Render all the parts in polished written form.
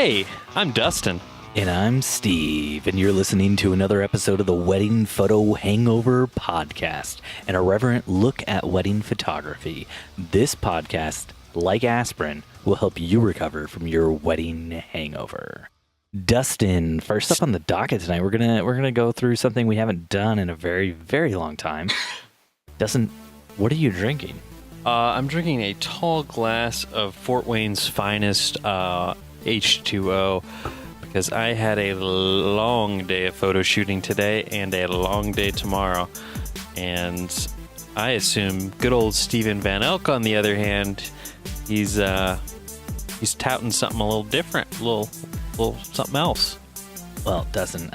Hey, I'm Dustin. And I'm Steve, and you're listening to another episode of the Wedding Photo Hangover podcast, an irreverent look at wedding photography. This podcast, like aspirin, will help you recover from your wedding hangover. Dustin, first up on the docket tonight, we're gonna go through something we haven't done in a very, very long time. Dustin, what are you drinking? I'm drinking a tall glass of Fort Wayne's finest H2O. Because I had a long day of photo shooting today and a long day tomorrow. And I assume good old Steven Van Elk, on the other hand, he's touting something a little different, a little something else. Well, Dustin,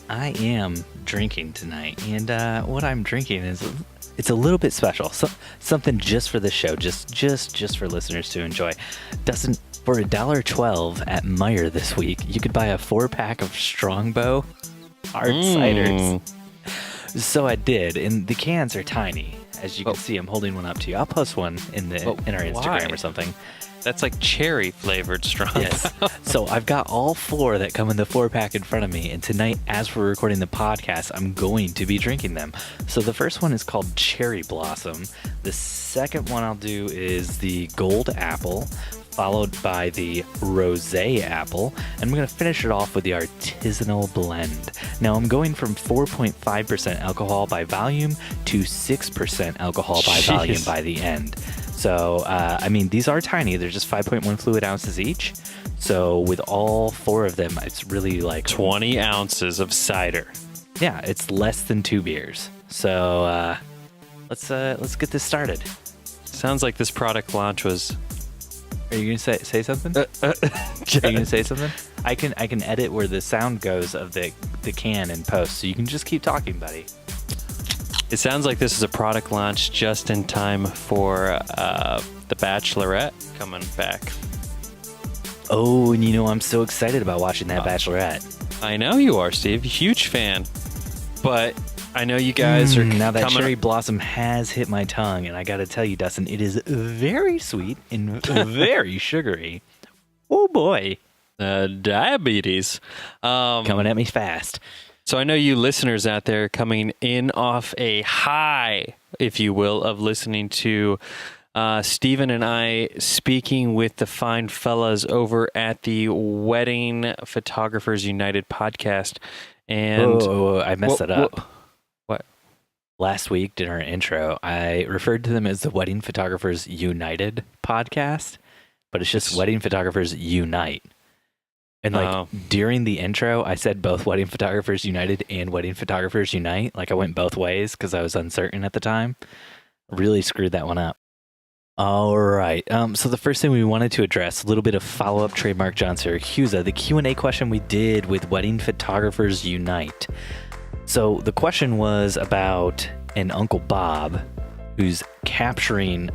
I am drinking tonight, and what I'm drinking is it's a little bit special, something just for the show, just for listeners to enjoy. Dustin, for $1.12 at Meijer this week, you could buy a 4-pack of Strongbow Hard Ciders. So I did, and the cans are tiny. As you can see, I'm holding one up to you. I'll post one in our Instagram or something. That's like cherry flavored Strongbow. Yes. So I've got all 4 that come in the 4-pack in front of me, and tonight, as we're recording the podcast, I'm going to be drinking them. So the first one is called Cherry Blossom. The second one I'll do is the Gold Apple, followed by the Rosé Apple, and I'm going to finish it off with the Artisanal Blend. Now, I'm going from 4.5% alcohol by volume to 6% alcohol by volume by the end. So, these are tiny. They're just 5.1 fluid ounces each. So, with all 4 of them, it's really like 20 ounces of cider. Yeah, it's less than 2 beers. So, let's get this started. Sounds like this product launch was... Are you gonna say something? Are you gonna say something? I can edit where the sound goes of the can in post, so you can just keep talking, buddy. It sounds like this is a product launch just in time for The Bachelorette coming back. Oh, and I'm so excited about watching that Bachelorette. I know you are, Steve. Huge fan. But I know you guys are now that cherry blossom has hit my tongue, and I got to tell you, Dustin, it is very sweet and very sugary. Oh boy, diabetes coming at me fast. So I know you listeners out there coming in off a high, if you will, of listening to Stephen and I speaking with the fine fellas over at the Wedding Photographers United podcast. And I messed that up. What? Last week in our intro, I referred to them as the Wedding Photographers United podcast, but it's just Wedding Photographers Unite. And during the intro, I said both Wedding Photographers United and Wedding Photographers Unite. Like I went both ways because I was uncertain at the time. Really screwed that one up. All right. So the first thing we wanted to address, a little bit of follow-up trademark John Siracusa, the Q&A question we did with Wedding Photographers Unite. So the question was about an Uncle Bob who's capturing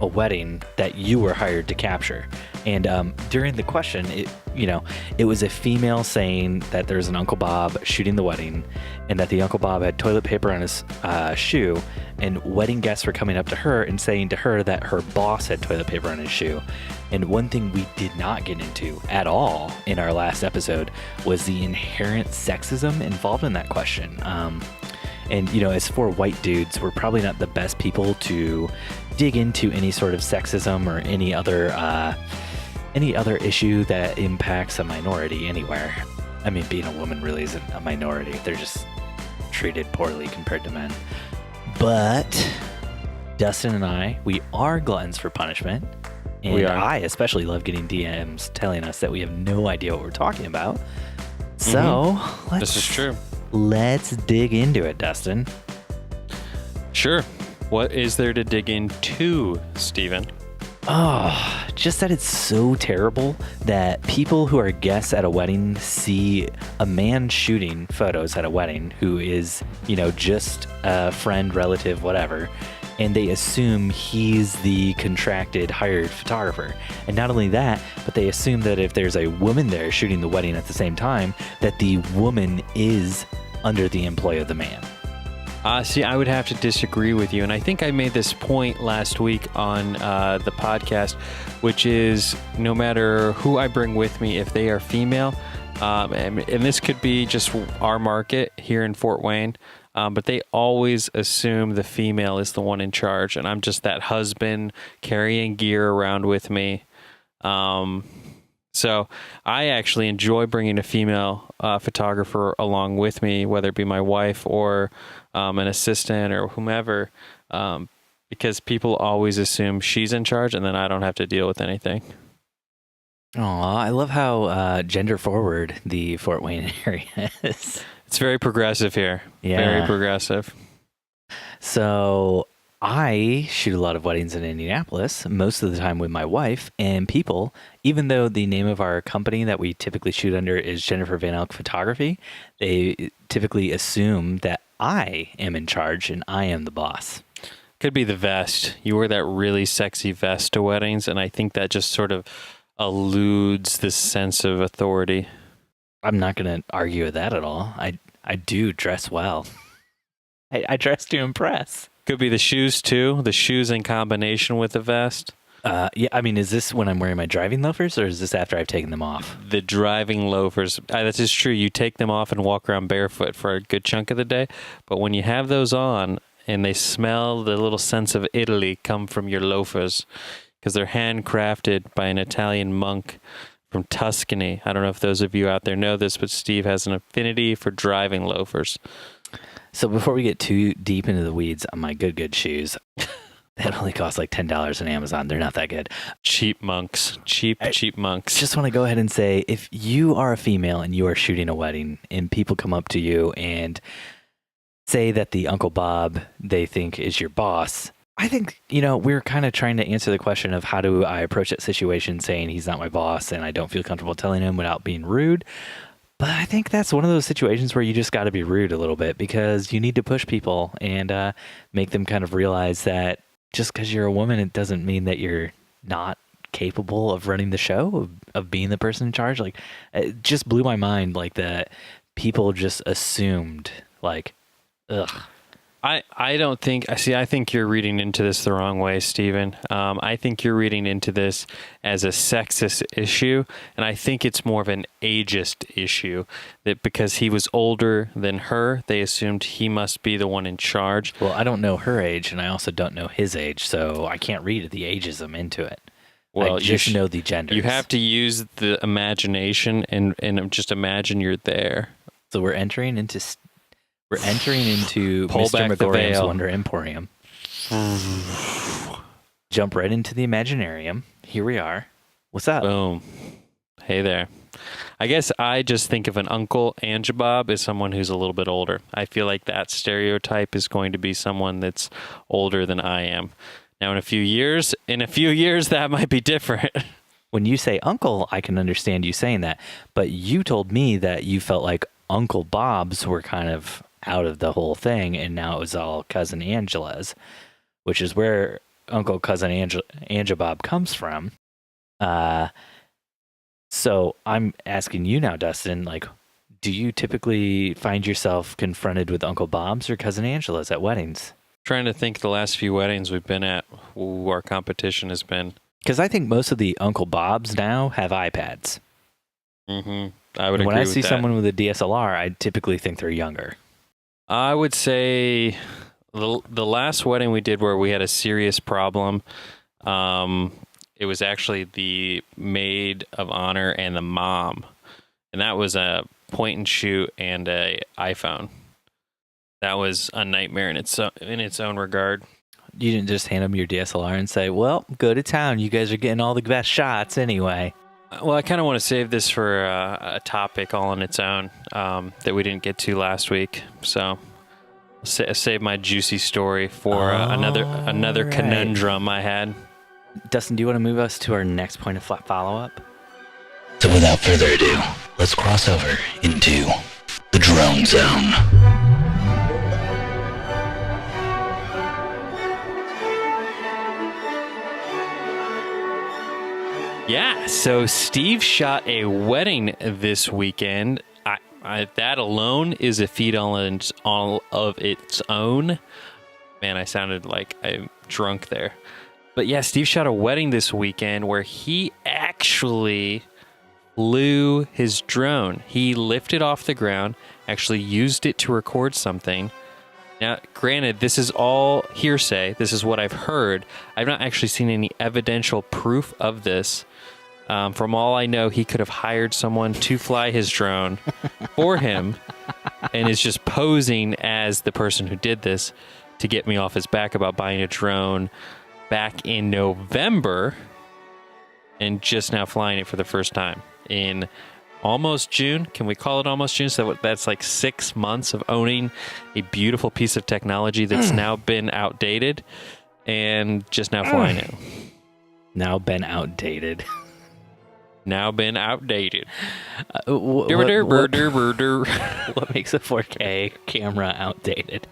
a wedding that you were hired to capture. And during the question, it was a female saying that there's an Uncle Bob shooting the wedding and that the Uncle Bob had toilet paper on his shoe, and wedding guests were coming up to her and saying to her that her boss had toilet paper on his shoe. And one thing we did not get into at all in our last episode was the inherent sexism involved in that question. And, as for white dudes, we're probably not the best people to dig into any sort of sexism or any other issue that impacts a minority anywhere. I mean, being a woman really isn't a minority. They're just treated poorly compared to men. But Dustin and I, we are gluttons for punishment. And I especially love getting DMs telling us that we have no idea what we're talking about. So this is true. Let's dig into it, Dustin. Sure. What is there to dig into, Stephen? Oh, just that it's so terrible that people who are guests at a wedding see a man shooting photos at a wedding who is, just a friend, relative, whatever, and they assume he's the contracted, hired photographer. And not only that, but they assume that if there's a woman there shooting the wedding at the same time, that the woman is under the employ of the man. See, I would have to disagree with you. And I think I made this point last week on the podcast, which is no matter who I bring with me, if they are female, and this could be just our market here in Fort Wayne, but they always assume the female is the one in charge. And I'm just that husband carrying gear around with me. So I actually enjoy bringing a female photographer along with me, whether it be my wife or an assistant or whomever, because people always assume she's in charge and then I don't have to deal with anything. Aw, I love how gender forward the Fort Wayne area is. It's very progressive here. Yeah. Very progressive. So I shoot a lot of weddings in Indianapolis, most of the time with my wife, and people, even though the name of our company that we typically shoot under is Jennifer Van Elk Photography, they typically assume that I am in charge and I am the boss. Could be the vest. You wear that really sexy vest to weddings, and I think that just sort of eludes this sense of authority. I'm not going to argue with that at all. I do dress well. I dress to impress. Could be the shoes too. The shoes in combination with the vest. Yeah, I mean, is this when I'm wearing my driving loafers, or is this after I've taken them off? The driving loafers. That is true. You take them off and walk around barefoot for a good chunk of the day. But when you have those on and they smell the little sense of Italy come from your loafers, because they're handcrafted by an Italian monk from Tuscany. I don't know if those of you out there know this, but Steve has an affinity for driving loafers. So before we get too deep into the weeds on my good shoes, that only cost like $10 on Amazon. They're not that good. Cheap monks. Cheap monks. Just want to go ahead and say, if you are a female and you are shooting a wedding and people come up to you and say that the Uncle Bob they think is your boss, I think, we're kind of trying to answer the question of how do I approach that situation saying he's not my boss and I don't feel comfortable telling him without being rude. But I think that's one of those situations where you just got to be rude a little bit because you need to push people and make them kind of realize that just because you're a woman, it doesn't mean that you're not capable of running the show, of being the person in charge. Like, it just blew my mind, like, that people just assumed, like, ugh. I don't think, I think you're reading into this the wrong way, Stephen. I think you're reading into this as a sexist issue, and I think it's more of an ageist issue, that because he was older than her, they assumed he must be the one in charge. Well, I don't know her age, and I also don't know his age, so I can't read the ageism into it. Well, I just know the genders. You have to use the imagination and just imagine you're there. So we're entering into Pull Mr. back the Megorium's veil. Wonder Emporium. Jump right into the Imaginarium. Here we are. What's up? Boom. Hey there. I guess I just think of an Uncle Anjabob as someone who's a little bit older. I feel like that stereotype is going to be someone that's older than I am. Now, in a few years, that might be different. When you say uncle, I can understand you saying that. But you told me that you felt like Uncle Bob's were kind of out of the whole thing, and now it was all Cousin Angela's, which is where Uncle Cousin Anjabob comes from. So I'm asking you now, Dustin, like, do you typically find yourself confronted with Uncle Bob's or Cousin Angela's at weddings? Trying to think the last few weddings we've been at, who our competition has been. Because I think most of the Uncle Bob's now have iPads. Mm-hmm. I would agree with that. When I see someone with a DSLR, I typically think they're younger. I would say the last wedding we did where we had a serious problem, it was actually the maid of honor and the mom. And that was a point and shoot and a iPhone. That was a nightmare in its own regard. You didn't just hand them your DSLR and say, well, go to town. You guys are getting all the best shots anyway. Well, I kind of want to save this for a topic all on its own that we didn't get to last week. So I'll save my juicy story for another right. conundrum I had. Dustin, do you want to move us to our next point of follow-up? So without further ado, let's cross over into the drone zone. Yeah, so Steve shot a wedding this weekend. that alone is a feat all of its own. Man, I sounded like I'm drunk there. But yeah, Steve shot a wedding this weekend where he actually flew his drone. He lifted off the ground, actually used it to record something. Now, granted, this is all hearsay. This is what I've heard. I've not actually seen any evidential proof of this. From all I know, he could have hired someone to fly his drone for him and is just posing as the person who did this to get me off his back about buying a drone back in November and just now flying it for the first time in almost June. Can we call it almost June? So that's like 6 months of owning a beautiful piece of technology that's now been outdated and just now flying it. Now been outdated. Now been outdated. What makes a 4K camera outdated?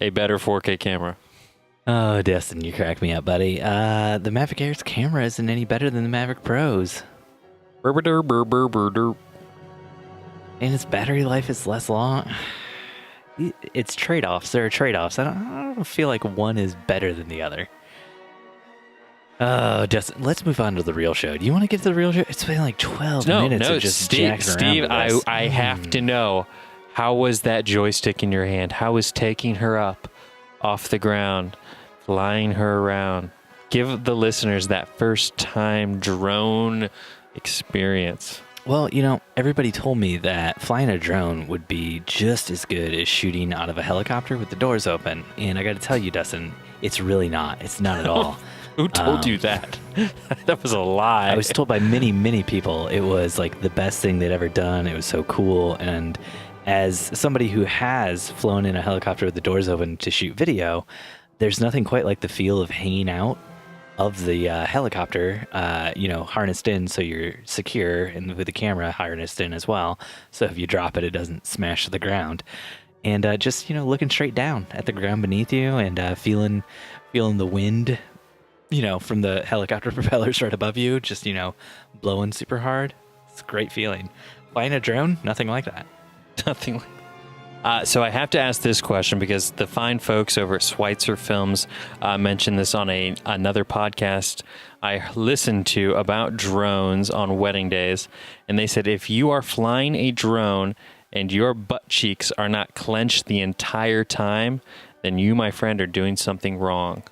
A better 4K camera. Oh, Dustin, you me up, buddy. The Mavic Air's camera isn't any better than the Mavic Pro's. And its battery life is less long. It's trade-offs. There are trade-offs. I don't feel like one is better than the other. Oh, Dustin, let's move on to the real show. Do you want to get to the real show? It's been like 12 minutes of just Steve, I have to know, how was that joystick in your hand? How was taking her up off the ground, flying her around? Give the listeners that first-time drone experience. Well, everybody told me that flying a drone would be just as good as shooting out of a helicopter with the doors open. And I got to tell you, Dustin, it's really not. It's not at all. Who told you that? That was a lie. I was told by many, many people it was like the best thing they'd ever done. It was so cool. And as somebody who has flown in a helicopter with the doors open to shoot video, there's nothing quite like the feel of hanging out of the helicopter, harnessed in so you're secure, and with the camera harnessed in as well. So if you drop it, it doesn't smash the ground. And just, looking straight down at the ground beneath you and feeling the wind, from the helicopter propellers right above you, just, blowing super hard. It's a great feeling. Flying a drone, nothing like that. Nothing like that. So I have to ask this question because the fine folks over at Schweitzer Films mentioned this on another podcast I listened to about drones on wedding days. And they said, if you are flying a drone and your butt cheeks are not clenched the entire time, then you, my friend, are doing something wrong.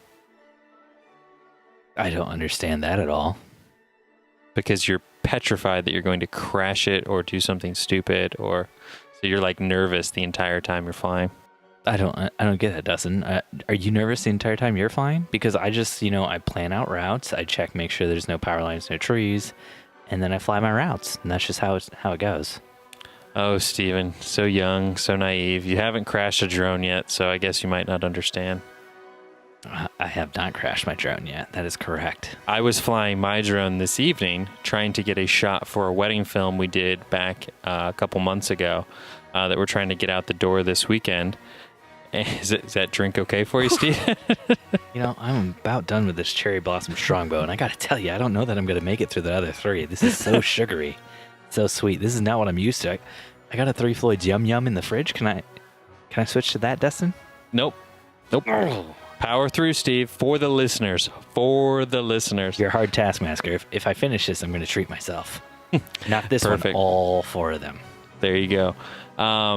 I don't understand that at all. Because you're petrified that you're going to crash it or do something stupid, or so you're like nervous the entire time you're flying. I don't get that, Dustin. Are you nervous the entire time you're flying? Because I just, I plan out routes. I check, make sure there's no power lines, no trees, and then I fly my routes. And that's just how it goes. Oh, Steven, so young, so naive. You haven't crashed a drone yet, so I guess you might not understand. I have not crashed my drone yet. That is correct. I was flying my drone this evening, trying to get a shot for a wedding film we did back a couple months ago that we're trying to get out the door this weekend. Is that drink okay for you, Steve? I'm about done with this cherry blossom Strongbow, and I got to tell you, I don't know that I'm going to make it through the other three. This is so sugary, so sweet. This is not what I'm used to. I got a Three Floyds Yum Yum in the fridge. Can I switch to that, Dustin? Nope. Power through, Steve, for the listeners. For the listeners. You're a hard taskmaster. If I finish this, I'm going to treat myself. Not this Perfect. one, all four of them. There you go.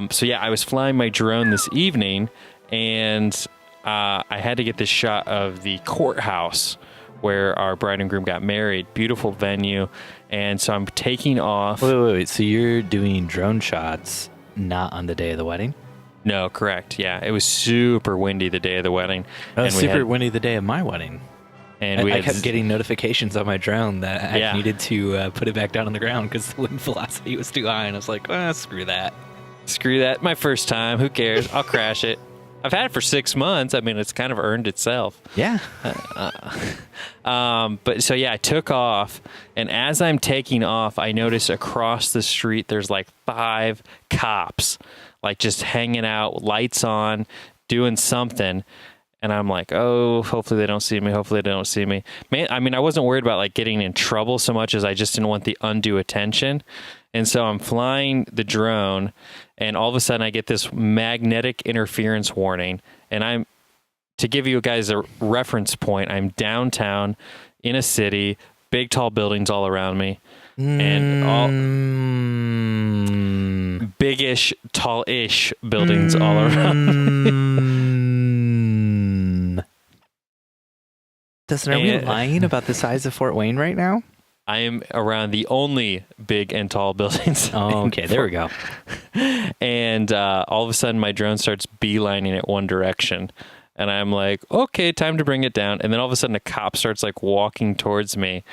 So yeah, I was flying my drone this evening, and I had to get this shot of the courthouse where our bride and groom got married. Beautiful venue. And so I'm taking off. Wait. So you're doing drone shots not on the day of the wedding? No, correct. Yeah, it was super windy the day of the wedding. It was super windy the day of my wedding. And I kept getting notifications on my drone that I needed to put it back down on the ground because the wind velocity was too high. And I was like, screw that. Screw that. My first time. Who cares? I'll crash it. I've had it for 6 months. I mean, it's kind of earned itself. Yeah. But so, yeah, I took off. And as I'm taking off, I notice across the street, there's like 5 cops, like just hanging out, lights on, doing something. And I'm like, oh, hopefully they don't see me. Hopefully they don't see me. Man, I mean, I wasn't worried about like getting in trouble so much as I just didn't want the undue attention. And so I'm flying the drone, and all of a sudden I get this magnetic interference warning. And to give you guys a reference point, I'm downtown in a city, big tall buildings all around me, and all big-ish, tall-ish buildings all around me. Dustin, are we lying about the size of Fort Wayne right now? I am around the only big and tall buildings. Oh, okay. There we go. And all of a sudden, my drone starts beelining it one direction. And I'm like, okay, time to bring it down. And then all of a sudden, a cop starts like walking towards me.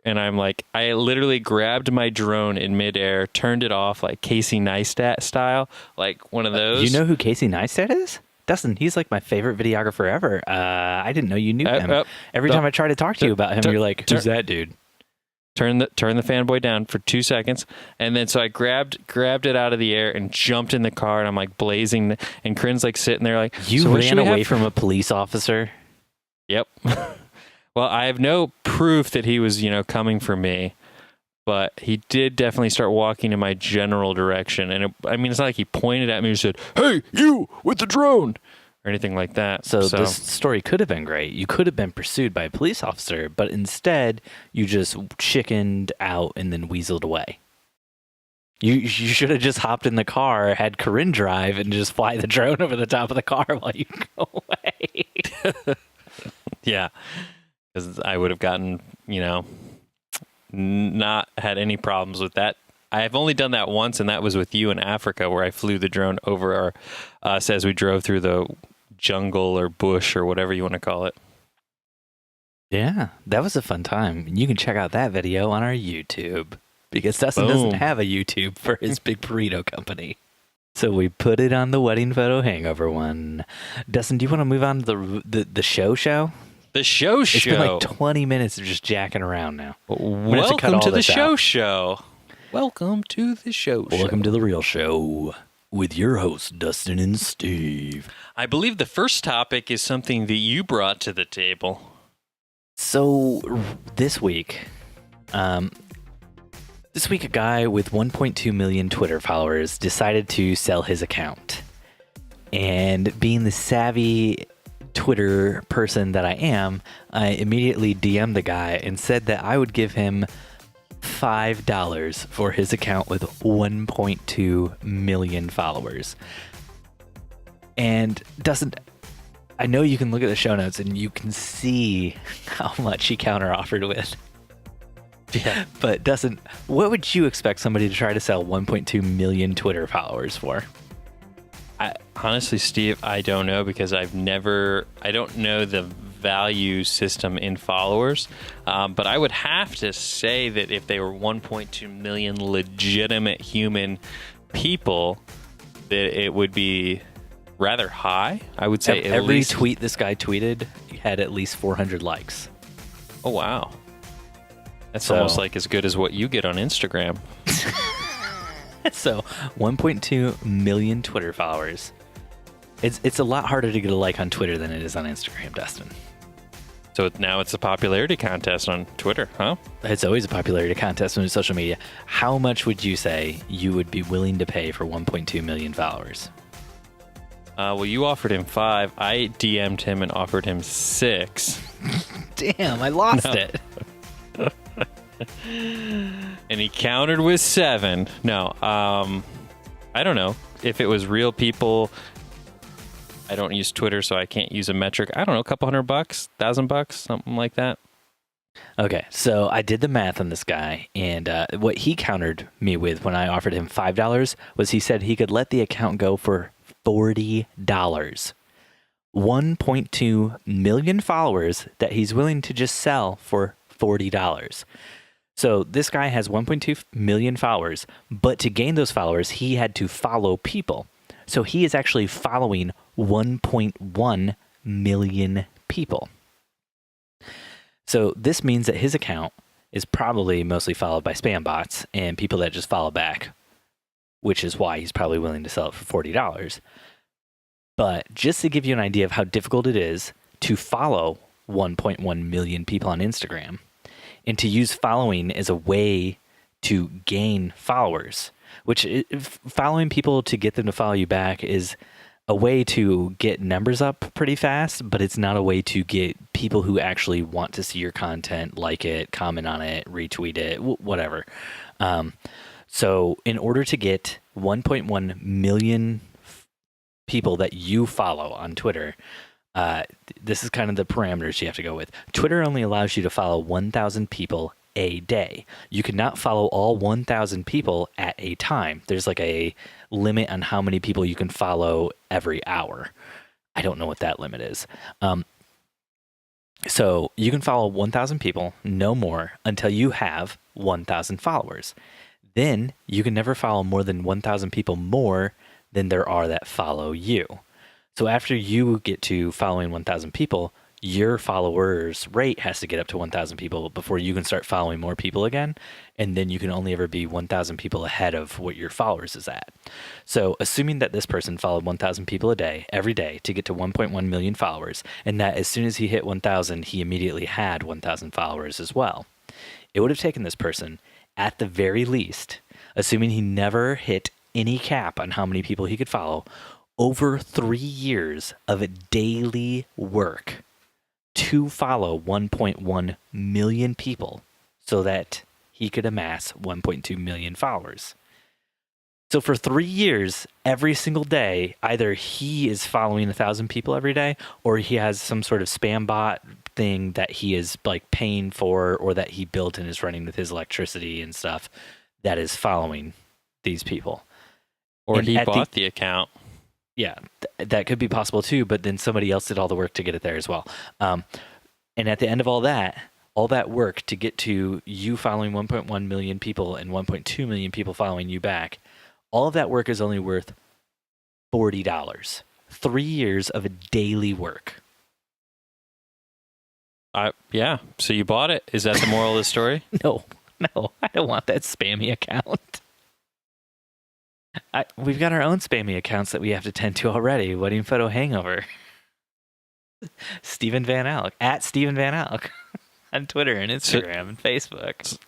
And I'm like, I literally grabbed my drone in midair, turned it off like Casey Neistat style, like one of those. You know who Casey Neistat is? Dustin, he's like my favorite videographer ever. I didn't know you knew him. Every time I try to talk to you about him, you're like, who's that dude? Turn the fanboy down for 2 seconds, and then so I grabbed it out of the air and jumped in the car, and I'm like blazing, and Corinne's like sitting there like, you so ran away from a police officer? Yep. Well, I have no proof that he was, coming for me, but he did definitely start walking in my general direction. And it's not like he pointed at me and said, "Hey, you with the drone," or anything like that. So this story could have been great. You could have been pursued by a police officer, but instead you just chickened out and then weaseled away. You should have just hopped in the car, had Corinne drive, and just fly the drone over the top of the car while you go away. Yeah, because I would have gotten, not had any problems with that. I've only done that once, and that was with you in Africa, where I flew the drone over us as we drove through the jungle or bush or whatever you want to call it. Yeah, that was a fun time. You can check out that video on our YouTube, because Dustin doesn't have a YouTube for his big burrito company. So we put it on the wedding photo hangover one. Dustin, do you want to move on to the show? The show. It's been like 20 minutes of just jacking around now. Welcome to the show. Welcome to the show. Welcome to the real show with your hosts, Dustin and Steve. I believe the first topic is something that you brought to the table. So this week, a guy with 1.2 million Twitter followers decided to sell his account. And being the savvy Twitter person that I am, I immediately DM'd the guy and said that I would give him $5 for his account with 1.2 million followers. And Dustin, I know you can look at the show notes and you can see how much he counter-offered with. Yeah. But Dustin, what would you expect somebody to try to sell 1.2 million Twitter followers for? Honestly, Steve, I don't know, because I don't know the value system in followers. But I would have to say that if they were 1.2 million legitimate human people, that it would be rather high. I would say every tweet this guy tweeted had at least 400 likes. Oh, wow. That's almost like as good as what you get on Instagram. So 1.2 million Twitter followers. It's a lot harder to get a like on Twitter than it is on Instagram, Dustin. So now it's a popularity contest on Twitter, huh? It's always a popularity contest on social media. How much would you say you would be willing to pay for 1.2 million followers? Well, you offered him 5. I DM'd him and offered him 6. Damn, I lost it. And he countered with 7. No, I don't know. If it was real people, I don't use Twitter, so I can't use a metric. I don't know, a couple $100, $1,000, something like that. Okay, so I did the math on this guy, and what he countered me with when I offered him $5 was he said he could let the account go for $40. 1.2 million followers that he's willing to just sell for $40. So this guy has 1.2 million followers, but to gain those followers, he had to follow people. So he is actually following 1.1 million people. So this means that his account is probably mostly followed by spam bots and people that just follow back, which is why he's probably willing to sell it for $40. But just to give you an idea of how difficult it is, to follow 1.1 million people on Instagram and to use following as a way to gain followers, which following people to get them to follow you back is a way to get numbers up pretty fast, but it's not a way to get people who actually want to see your content, like it, comment on it, retweet it, whatever. So in order to get 1.1 million people that you follow on Twitter, this is kind of the parameters you have to go with. Twitter only allows you to follow 1,000 people a day. You cannot follow all 1,000 people at a time. There's like a limit on how many people you can follow every hour. I don't know what that limit is. So you can follow 1,000 people, no more, until you have 1,000 followers. Then you can never follow more than 1,000 people more than there are that follow you. So after you get to following 1,000 people, your followers rate has to get up to 1,000 people before you can start following more people again. And then you can only ever be 1,000 people ahead of what your followers is at. So assuming that this person followed 1,000 people a day, every day to get to 1.1 million followers, and that as soon as he hit 1,000, he immediately had 1,000 followers as well. It would have taken this person, at the very least, assuming he never hit any cap on how many people he could follow, over 3 years of daily work to follow 1.1 million people so that he could amass 1.2 million followers. So for 3 years, every single day, either he is following 1,000 people every day, or he has some sort of spam bot thing that he is like paying for, or that he built and is running with his electricity and stuff that is following these people. Or he bought the account. Yeah, that could be possible too, but then somebody else did all the work to get it there as well. And at the end of all that work to get to you following 1.1 million people and 1.2 million people following you back, all of that work is only worth $40. 3 years of a daily work. Yeah, so you bought it? Is that the moral of the story? No, I don't want that spammy account. We've got our own spammy accounts that we have to tend to already. Wedding Photo Hangover. Stephen Van Alk, at Stephen Van Alk on Twitter and Instagram and Facebook.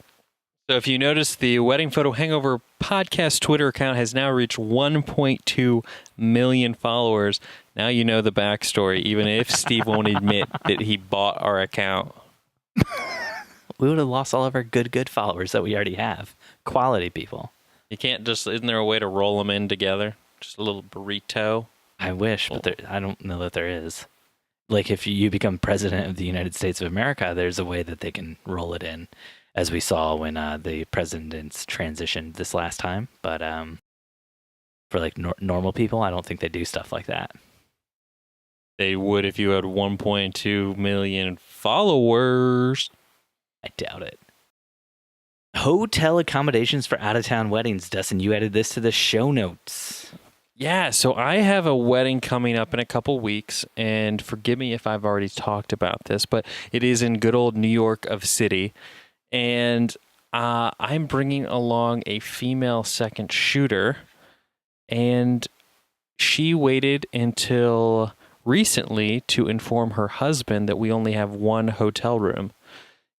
So if you notice, the Wedding Photo Hangover podcast Twitter account has now reached 1.2 million followers. Now you know the backstory, even if Steve won't admit that he bought our account. We would have lost all of our good followers that we already have. Quality people. You can't just, isn't there a way to roll them in together? Just a little burrito? I wish, but I don't know that there is. Like if you become president of the United States of America, there's a way that they can roll it in, as we saw when the presidents transitioned this last time. But for like normal people, I don't think they do stuff like that. They would if you had 1.2 million followers. I doubt it. Hotel accommodations for out-of-town weddings. Dustin, you added this to the show notes. Yeah, so I have a wedding coming up in a couple weeks, and forgive me if I've already talked about this, but it is in good old New York of City, and I'm bringing along a female second shooter, and she waited until recently to inform her husband that we only have one hotel room,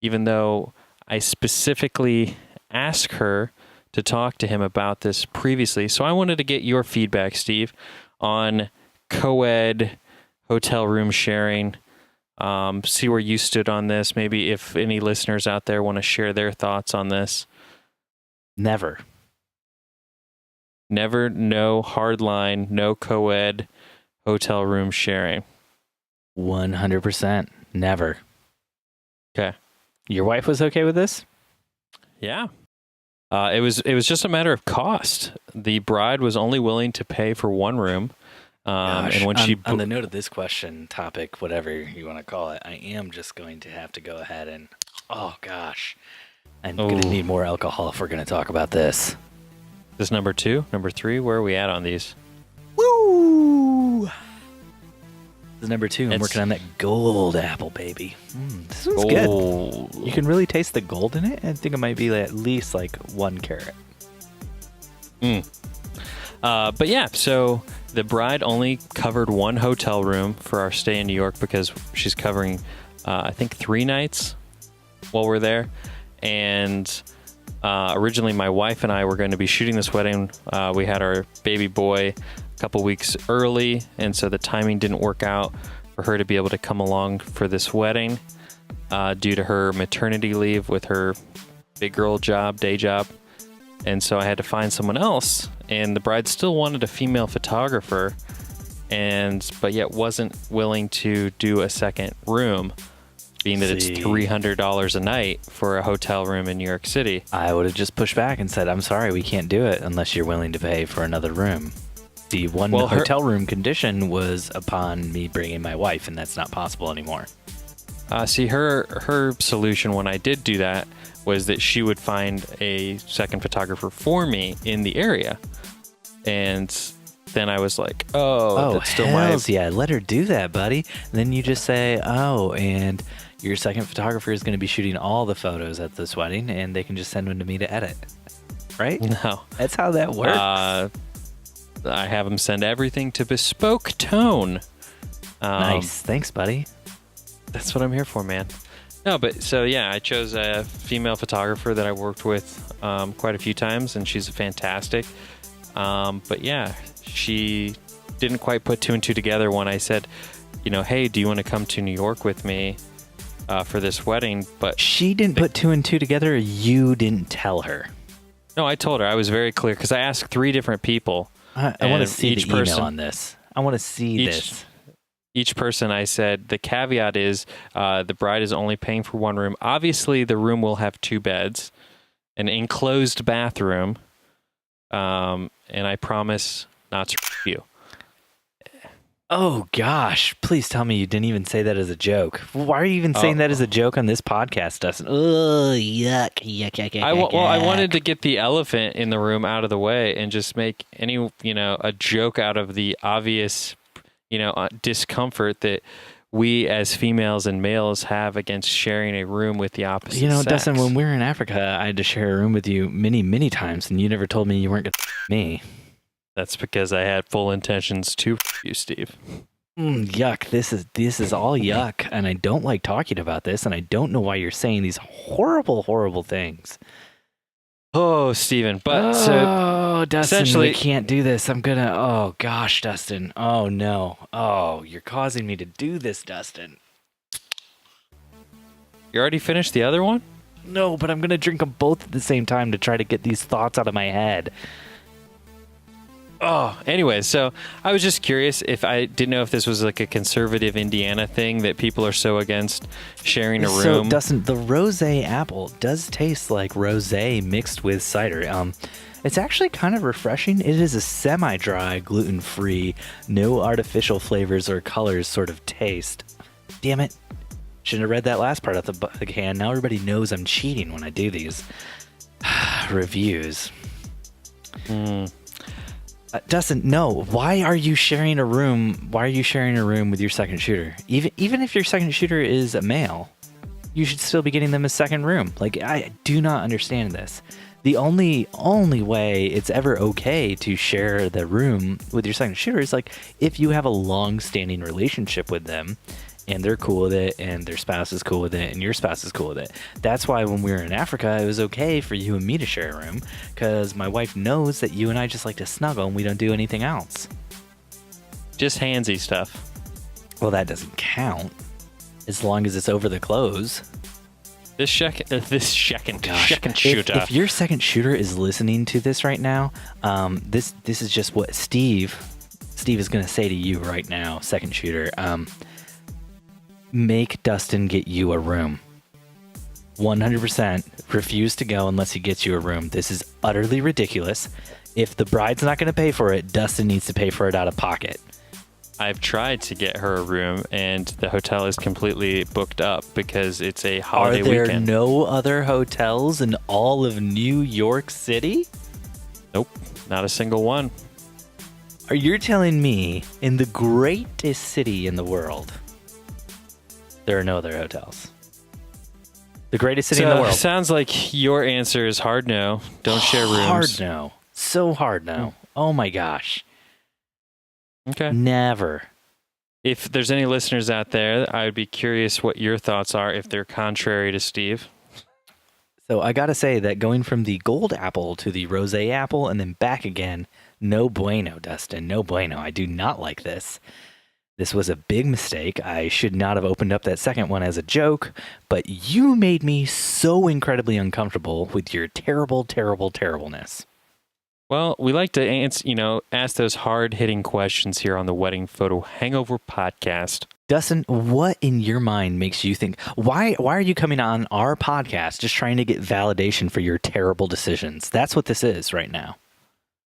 even though I specifically asked her to talk to him about this previously. So I wanted to get your feedback, Steve, on co-ed hotel room sharing. See where you stood on this. Maybe if any listeners out there want to share their thoughts on this. Never, no hard line, no co-ed hotel room sharing. 100%. Never. Okay. Your wife was okay with this? Yeah. It was just a matter of cost. The bride was only willing to pay for one room. And when on the note of this question, topic, whatever you want to call it, I am just going to have to go ahead and, oh gosh, I'm going to need more alcohol if we're going to talk about this. This number 2, number 3, where are we at on these? Woo! This is number 2. I'm working on that gold apple, baby. This one's good. You can really taste the gold in it. I think it might be at least like 1 carat. But yeah, so the bride only covered one hotel room for our stay in New York because she's covering, I think, 3 nights while we're there. And originally my wife and I were going to be shooting this wedding. We had our baby boy a couple weeks early, and so the timing didn't work out for her to be able to come along for this wedding due to her maternity leave with her big girl job, day job. And so I had to find someone else, and the bride still wanted a female photographer, but yet wasn't willing to do a second room, being that it's $300 a night for a hotel room in New York City. I would have just pushed back and said, I'm sorry, we can't do it unless you're willing to pay for another room. The hotel room condition was upon me bringing my wife, and that's not possible anymore. Her solution when I did do that was that she would find a second photographer for me in the area. And then I was like, that's still yeah, let her do that, buddy. And then you just say, and your second photographer is going to be shooting all the photos at this wedding, and they can just send them to me to edit. Right? No. That's how that works. I have them send everything to Bespoke Tone. Nice. Thanks, buddy. That's what I'm here for, man. No, but so yeah, I chose a female photographer that I worked with quite a few times, and she's fantastic. But yeah, she didn't quite put 2 and 2 together when I said, hey, do you want to come to New York with me for this wedding? But she didn't put 2 and 2 together. Or you didn't tell her. No, I told her. I was very clear because I asked 3 different people. I want to see the email on this. I want to see this. Each person, I said, the caveat is the bride is only paying for 1 room. Obviously, the room will have 2 beds, an enclosed bathroom, and I promise not to you. Oh, gosh. Please tell me you didn't even say that as a joke. Why are you even saying that as a joke on this podcast, Dustin? Oh, yuck. I wanted to get the elephant in the room out of the way and just make a joke out of the obvious discomfort that we as females and males have against sharing a room with the opposite sex. Dustin, when we were in Africa, I had to share a room with you many, many times, and you never told me you weren't going to me. That's because I had full intentions to you, Steve. Yuck. This is all yuck, and I don't like talking about this, and I don't know why you're saying these horrible, horrible things. Oh, Steven. But Dustin, we can't do this. Oh, gosh, Dustin. Oh, no. Oh, you're causing me to do this, Dustin. You already finished the other one? No, but I'm going to drink them both at the same time to try to get these thoughts out of my head. Oh, anyway, so I was just curious if I didn't know if this was like a conservative Indiana thing that people are so against sharing a room. So, Dustin, the rosé apple does taste like rosé mixed with cider. It's actually kind of refreshing. It is a semi-dry, gluten-free, no artificial flavors or colors sort of taste. Damn it. Shouldn't have read that last part out the can. Now everybody knows I'm cheating when I do these reviews. Dustin, no. Why are you sharing a room? Why are you sharing a room with your second shooter? Even if your second shooter is a male, you should still be getting them a second room. Like, I do not understand this. The only way it's ever okay to share the room with your second shooter is like if you have a long-standing relationship with them and they're cool with it and their spouse is cool with it and your spouse is cool with it. That's why when we were in Africa, it was okay for you and me to share a room because my wife knows that you and I just like to snuggle and we don't do anything else. Just handsy stuff. Well, that doesn't count as long as it's over the clothes. This second shooter. If your second shooter is listening to this right now, this is just what Steve is going to say to you right now, second shooter. Make Dustin get you a room. 100% refuse to go unless he gets you a room. This is utterly ridiculous. If the bride's not going to pay for it, Dustin needs to pay for it out of pocket. I've tried to get her a room, and the hotel is completely booked up because it's a holiday weekend. Are there no other hotels in all of New York City? Nope, not a single one. Are you telling me in the greatest city in the world, there are no other hotels? The greatest city in the world. Sounds like your answer is hard no. Don't share rooms. Hard no. So hard no. Oh my gosh. Okay. Never. If there's any listeners out there, I would be curious what your thoughts are if they're contrary to Steve. So I got to say that going from the gold apple to the rosé apple and then back again, no bueno, Dustin, no bueno. I do not like this. This was a big mistake. I should not have opened up that second one as a joke, but you made me so incredibly uncomfortable with your terrible, terrible, terribleness. Well, we like to ask those hard-hitting questions here on the Wedding Photo Hangover podcast. Dustin, what in your mind makes you think, why are you coming on our podcast just trying to get validation for your terrible decisions? That's what this is right now.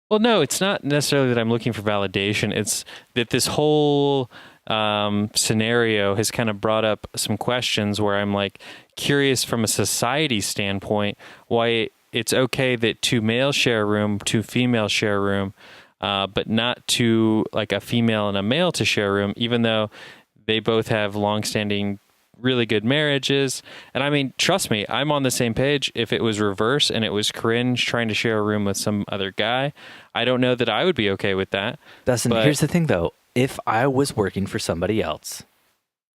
Well, no, it's not necessarily that I'm looking for validation. It's that this whole scenario has kind of brought up some questions where I'm like curious from a society standpoint why it's okay that two males share a room, two females share a room, but not two, like a female and a male to share a room, even though they both have longstanding, really good marriages. And I mean, trust me, I'm on the same page. If it was reverse and it was cringe trying to share a room with some other guy, I don't know that I would be okay with that. Dustin, here's the thing though. If I was working for somebody else,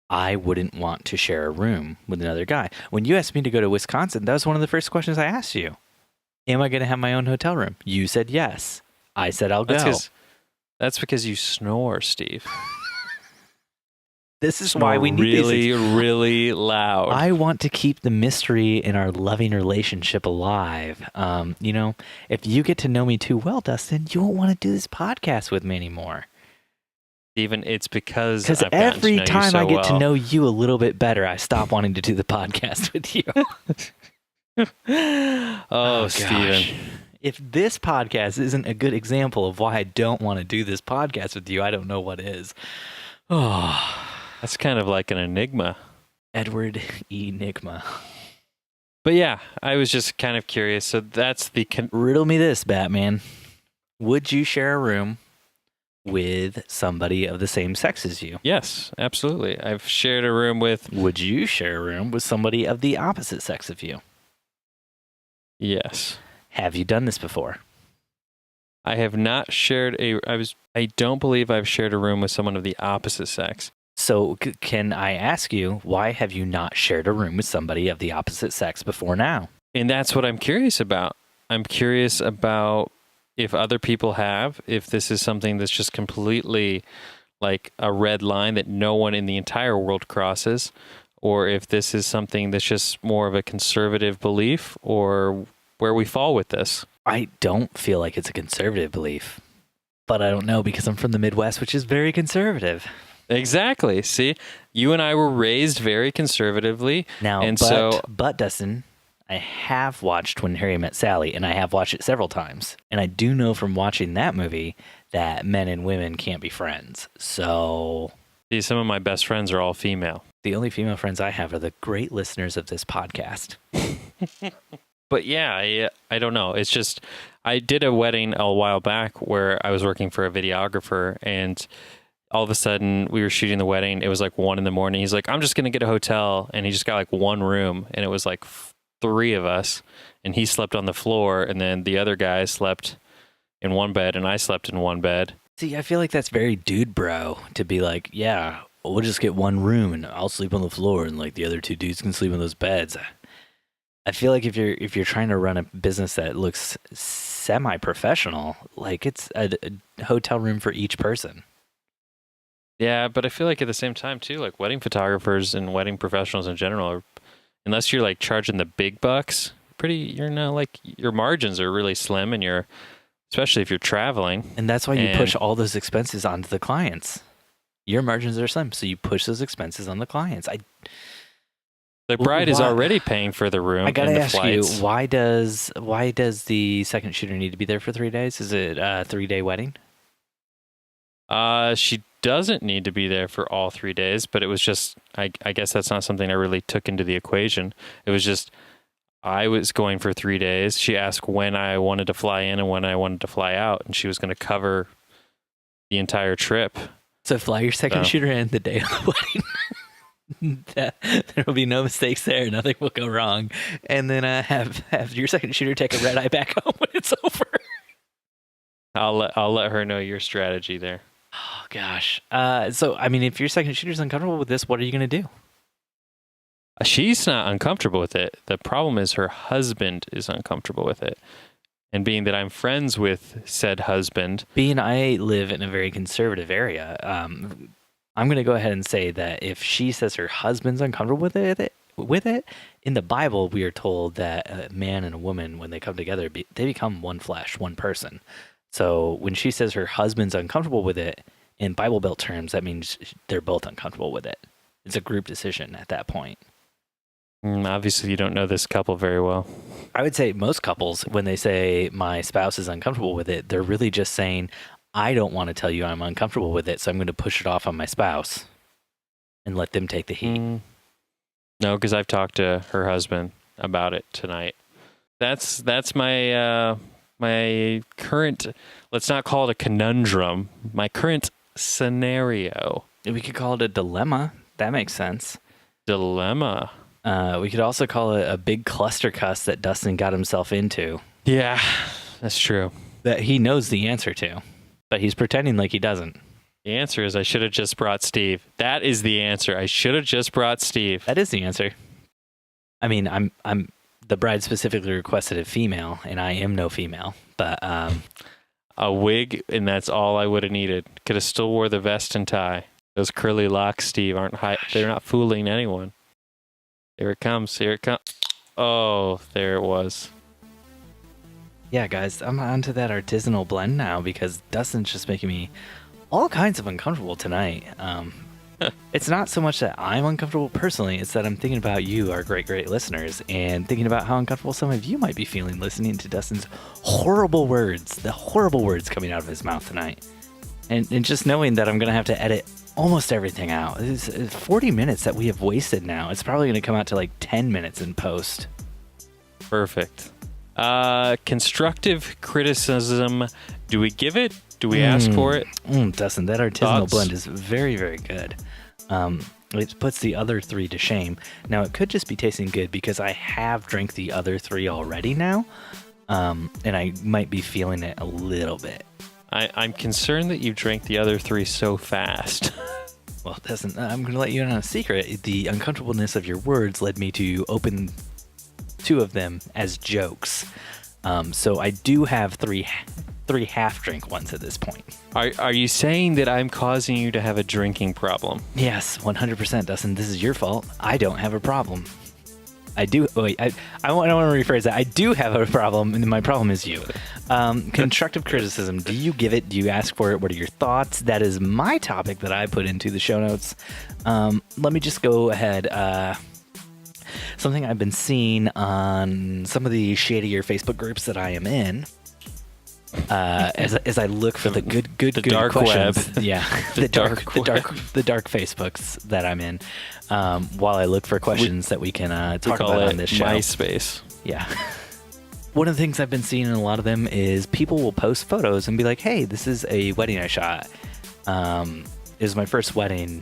I wouldn't want to share a room with another guy. When you asked me to go to Wisconsin, that was one of the first questions I asked you. Am I going to have my own hotel room? You said yes. I said I'll go. That's because you snore, Steve. This is why we need really, really loud. I want to keep the mystery in our loving relationship alive. If you get to know me too well, Dustin, you won't want to do this podcast with me anymore. Even it's because every time I get to know you a little bit better, I stop wanting to do the podcast with you. Oh, Steven. If this podcast isn't a good example of why I don't want to do this podcast with you, I don't know what is. Oh. That's kind of like an enigma. Edward Enigma. But yeah, I was just kind of curious. So that's the... Riddle me this, Batman. Would you share a room with somebody of the same sex as you? Yes, absolutely. I've shared a room with... Would you share a room with somebody of the opposite sex of you? Yes. Have you done this before? I have not shared I don't believe I've shared a room with someone of the opposite sex. So can I ask you, why have you not shared a room with somebody of the opposite sex before now? And that's what I'm curious about. I'm curious about if other people have, if this is something that's just completely like a red line that no one in the entire world crosses, or if this is something that's just more of a conservative belief, or where we fall with this. I don't feel like it's a conservative belief, but I don't know because I'm from the Midwest, which is very conservative. Exactly. See, you and I were raised very conservatively. But Dustin, I have watched When Harry Met Sally, and I have watched it several times. And I do know from watching that movie that men and women can't be friends. So... See, some of my best friends are all female. The only female friends I have are the great listeners of this podcast. But yeah, I don't know. It's just, I did a wedding a while back where I was working for a videographer, and all of a sudden we were shooting the wedding. It was like 1 a.m. He's like, I'm just going to get a hotel. And he just got like one room, and it was like 3 of us, and he slept on the floor. And then the other guy slept in one bed, and I slept in one bed. See, I feel like that's very dude bro to be like, yeah, we'll just get one room and I'll sleep on the floor, and like the other 2 dudes can sleep in those beds. I feel like if you're trying to run a business that looks semi-professional, like it's a hotel room for each person. Yeah, but I feel like at the same time too, like wedding photographers and wedding professionals in general are, unless you're like charging the big bucks, like your margins are really slim, and especially if you're traveling. And that's why you push all those expenses onto the clients. Your margins are slim, so you push those expenses on the clients. The bride is already paying for the room. I gotta and the ask flights. you, why does the second shooter need to be there for 3 days? Is it a 3-day wedding? She doesn't need to be there for all 3 days, but it was just, I guess that's not something I really took into the equation. It was just, I was going for 3 days. She asked when I wanted to fly in and when I wanted to fly out, and she was going to cover the entire trip. So fly your second shooter in the day of the wedding. There will be no mistakes there. Nothing will go wrong. And then have your second shooter take a red eye back home when it's over. I'll let her know your strategy there. Oh gosh. So I mean, if your second shooter's uncomfortable with this, what are you gonna do? She's not uncomfortable with it. The problem is her husband is uncomfortable with it. And being that I'm friends with said husband. Being I live in a very conservative area, I'm going to go ahead and say that if she says her husband's uncomfortable with it, in the Bible, we are told that a man and a woman, when they come together, they become one flesh, one person. So when she says her husband's uncomfortable with it, in Bible Belt terms, that means they're both uncomfortable with it. It's a group decision at that point. Obviously, you don't know this couple very well. I would say most couples, when they say my spouse is uncomfortable with it, they're really just saying, I don't want to tell you I'm uncomfortable with it, so I'm going to push it off on my spouse and let them take the heat. No, because I've talked to her husband about it tonight. That's my my current, let's not call it a conundrum, my current scenario. We could call it a dilemma. That makes sense. Dilemma. We could also call it a big cluster cuss that Dustin got himself into. Yeah, that's true. That he knows the answer to, but he's pretending like he doesn't. The answer is I should have just brought Steve. That is the answer. I should have just brought Steve. That is the answer. I mean, I'm the bride specifically requested a female, and I am no female, but a wig, and that's all I would have needed. Could have still wore the vest and tie. Those curly locks, Steve, aren't high. They're not fooling anyone. Here it comes. Here it comes. Oh, there it was. Yeah, guys, I'm onto that artisanal blend now because Dustin's just making me all kinds of uncomfortable tonight. It's not so much that I'm uncomfortable personally, it's that I'm thinking about you, our great listeners, and thinking about how uncomfortable some of you might be feeling listening to Dustin's horrible words, the horrible words coming out of his mouth tonight. And just knowing that I'm going to have to edit almost everything out. It's 40 minutes that we have wasted now. It's probably going to come out to like 10 minutes in post. Perfect. Constructive criticism. Do we give it? Do we ask for it? Dustin, that artisanal blend is very, very good. It puts the other three to shame. Now, it could just be tasting good because I have drank the other three already now, and I might be feeling it a little bit. I'm concerned that you drank the other three so fast. Well, Dustin, I'm going to let you in on a secret. The uncomfortableness of your words led me to open two of them as jokes. So I do have three half-drink ones at this point. Are you saying that I'm causing you to have a drinking problem? Yes, 100%, Dustin. This is your fault. I don't have a problem. I do. Wait, I want to rephrase that. I do have a problem, and my problem is you. Constructive criticism. Do you give it? Do you ask for it? What are your thoughts? That is my topic that I put into the show notes. Let me just go ahead. Something I've been seeing on some of the shadier Facebook groups that I am in. As I look for the good dark questions. web. Yeah, the dark Facebooks that I'm in. While I look for questions that we can talk about on this show. MySpace. Yeah. One of the things I've been seeing in a lot of them is people will post photos and be like, "Hey, this is a wedding I shot. It was my first wedding."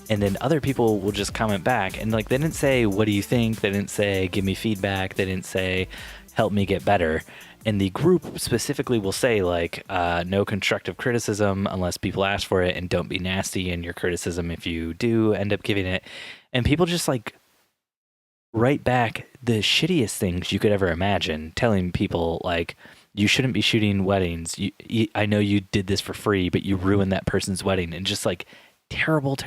And then other people will just comment back and like they didn't say, "What do you think?" They didn't say, "Give me feedback." They didn't say, "Help me get better." And the group specifically will say, like, no constructive criticism unless people ask for it, and don't be nasty in your criticism if you do end up giving it. And people just, like, write back the shittiest things you could ever imagine, telling people, like, you shouldn't be shooting weddings. I know you did this for free, but you ruined that person's wedding. And just, like, terrible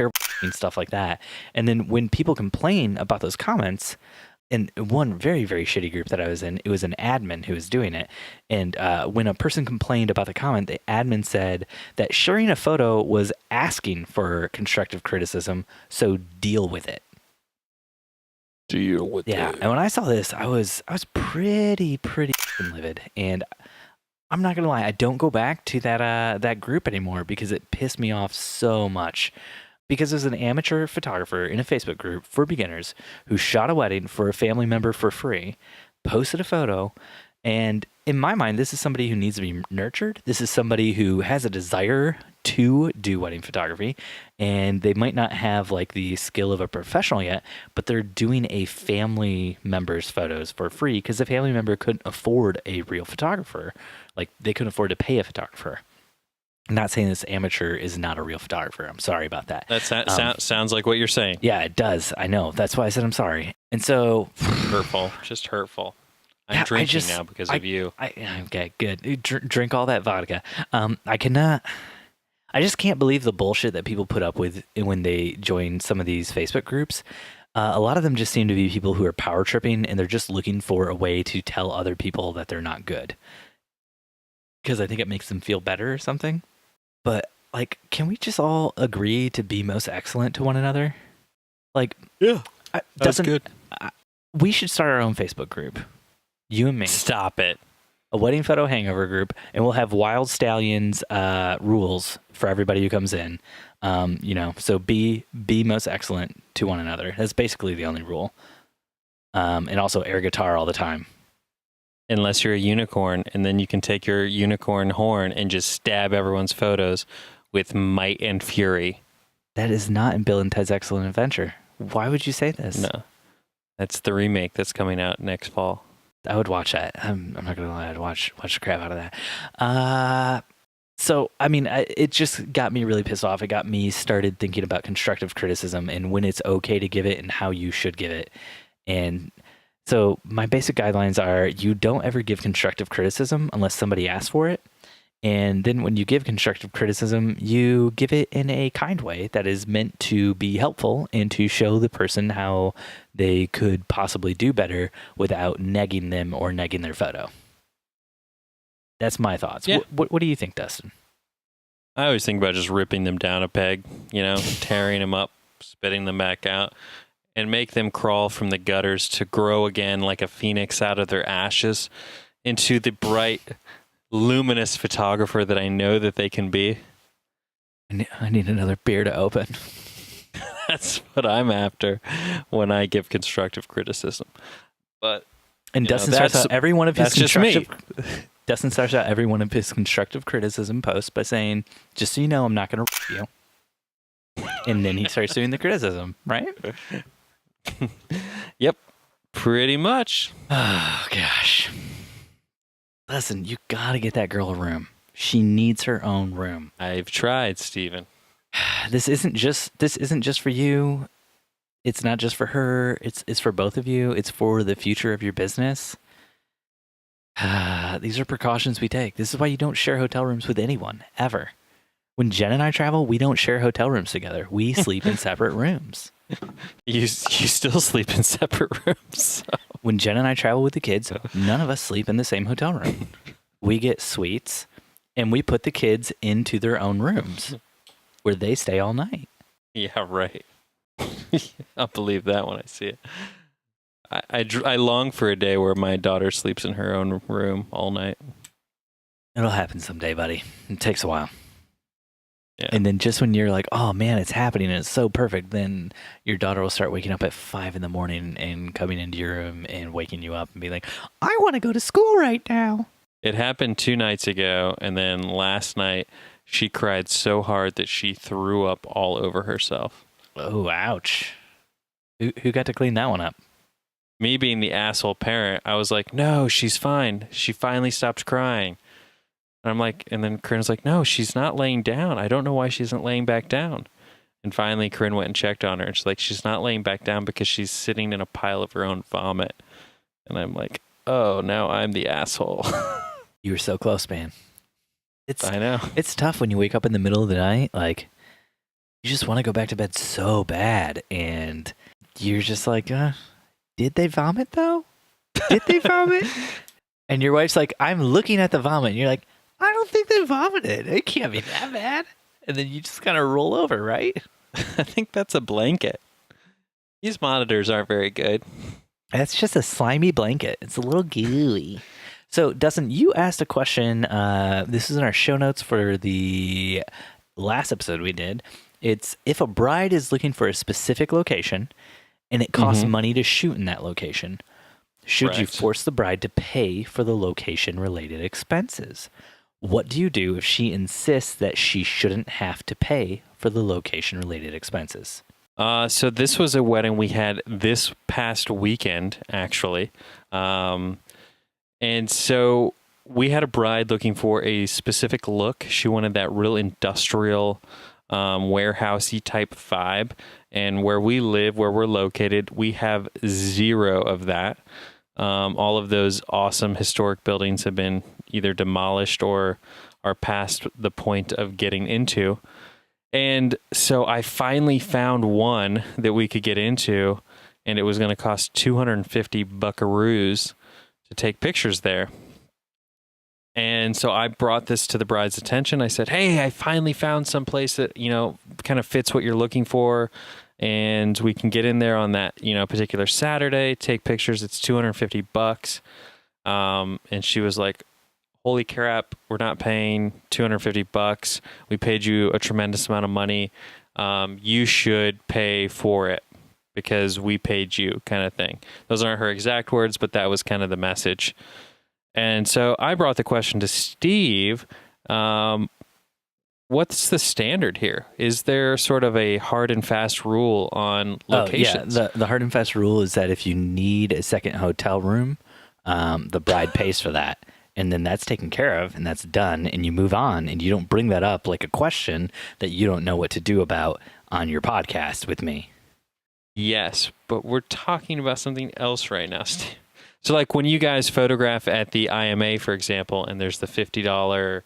stuff like that. And then when people complain about those comments... In one very, very shitty group that I was in, it was an admin who was doing it. And when a person complained about the comment, the admin said that sharing a photo was asking for constructive criticism, so deal with it. Deal with it. Yeah, and when I saw this, I was pretty livid. And I'm not gonna lie, I don't go back to that group anymore because it pissed me off so much. Because there's an amateur photographer in a Facebook group for beginners who shot a wedding for a family member for free, posted a photo, and in my mind, this is somebody who needs to be nurtured. This is somebody who has a desire to do wedding photography, and they might not have like the skill of a professional yet, but they're doing a family member's photos for free because the family member couldn't afford a real photographer. Like they couldn't afford to pay a photographer. I'm not saying this amateur is not a real photographer. I'm sorry about that. That sounds like what you're saying. Yeah, it does. I know. That's why I said I'm sorry. And so hurtful, just hurtful. I'm drinking now because of you. Okay, good. Drink all that vodka. I just can't believe the bullshit that people put up with when they join some of these Facebook groups. A lot of them just seem to be people who are power tripping, and they're just looking for a way to tell other people that they're not good. Because I think it makes them feel better or something. But, like, can we just all agree to be most excellent to one another? Like, yeah, that's good. We should start our own Facebook group. You and me. Stop it. A wedding photo hangover group, and we'll have Wild Stallions rules for everybody who comes in. So be most excellent to one another. That's basically the only rule. And also air guitar all the time. Unless you're a unicorn, and then you can take your unicorn horn and just stab everyone's photos with might and fury. That is not in Bill and Ted's Excellent Adventure. Why would you say this? No. That's the remake that's coming out next fall. I would watch that. I'm not going to lie. I'd watch the crap out of that. So, I mean, it just got me really pissed off. It got me started thinking about constructive criticism and when it's okay to give it and how you should give it. And so my basic guidelines are you don't ever give constructive criticism unless somebody asks for it. And then when you give constructive criticism, you give it in a kind way that is meant to be helpful and to show the person how they could possibly do better without negging them or negging their photo. That's my thoughts. Yeah. What do you think, Dustin? I always think about just ripping them down a peg, tearing them up, spitting them back out, and make them crawl from the gutters to grow again like a phoenix out of their ashes into the bright, luminous photographer that I know that they can be. I need another beer to open. That's what I'm after when I give constructive criticism. And Dustin starts out every one of his Dustin starts out every one of his constructive criticism posts by saying, "Just so you know, I'm not going to you." And then he starts doing the criticism, right? Yep, pretty much. Oh gosh. Listen, you gotta get that girl a room. She needs her own room. I've tried, Steven. This isn't just for you. It's not just for her. It's for both of you. It's for the future of your business. These are precautions we take. This is why you don't share hotel rooms with anyone, ever. When Jen and I travel, we don't share hotel rooms together. We sleep in separate rooms. You still sleep in separate rooms. So. When Jen and I travel with the kids, none of us sleep in the same hotel room. We get suites, and we put the kids into their own rooms where they stay all night. Yeah, right. I'll believe that when I see it. I long for a day where my daughter sleeps in her own room all night. It'll happen someday, buddy. It takes a while. Yeah. And then just when you're like, oh man, it's happening and it's so perfect, then your daughter will start waking up at 5 a.m. and coming into your room and waking you up and be like, I want to go to school right now. It happened 2 nights ago, and then last night she cried so hard that she threw up all over herself. Oh, ouch. Who got to clean that one up? Me being the asshole parent, I was like, no, she's fine. She finally stopped crying. And I'm like, and then Corinne's like, no, she's not laying down. I don't know why she isn't laying back down. And finally, Corinne went and checked on her, and she's like, she's not laying back down because she's sitting in a pile of her own vomit. And I'm like, oh, now I'm the asshole. You were so close, man. I know. It's tough when you wake up in the middle of the night. Like, you just want to go back to bed so bad. And you're just like, did they vomit, though? Did they vomit? And your wife's like, I'm looking at the vomit. And you're like, I don't think they vomited. It can't be that bad. And then you just kind of roll over, right? I think that's a blanket. These monitors aren't very good. That's just a slimy blanket. It's a little gooey. So, Dustin, you asked a question. This is in our show notes for the last episode we did. It's if a bride is looking for a specific location and it costs money to shoot in that location, should you force the bride to pay for the location-related expenses? What do you do if she insists that she shouldn't have to pay for the location-related expenses? So this was a wedding we had this past weekend, actually. And so we had a bride looking for a specific look. She wanted that real industrial, warehousey type vibe. And where we live, where we're located, we have zero of that. All of those awesome historic buildings have been either demolished or are past the point of getting into. And so I finally found one that we could get into, and it was going to cost 250 buckaroos to take pictures there. And so I brought this to the bride's attention. I said, hey, I finally found some place that, kind of fits what you're looking for. And we can get in there on that, particular Saturday, take pictures. It's 250 bucks. And she was like, holy crap, we're not paying 250 bucks. We paid you a tremendous amount of money. You should pay for it because we paid you, kind of thing. Those aren't her exact words, but that was kind of the message. And so I brought the question to Steve. What's the standard here? Is there sort of a hard and fast rule on locations? Yeah, the hard and fast rule is that if you need a second hotel room, the bride pays for that. And then that's taken care of and that's done and you move on and you don't bring that up like a question that you don't know what to do about on your podcast with me. Yes, but we're talking about something else right now, Steve. So like when you guys photograph at the IMA, for example, and there's the $50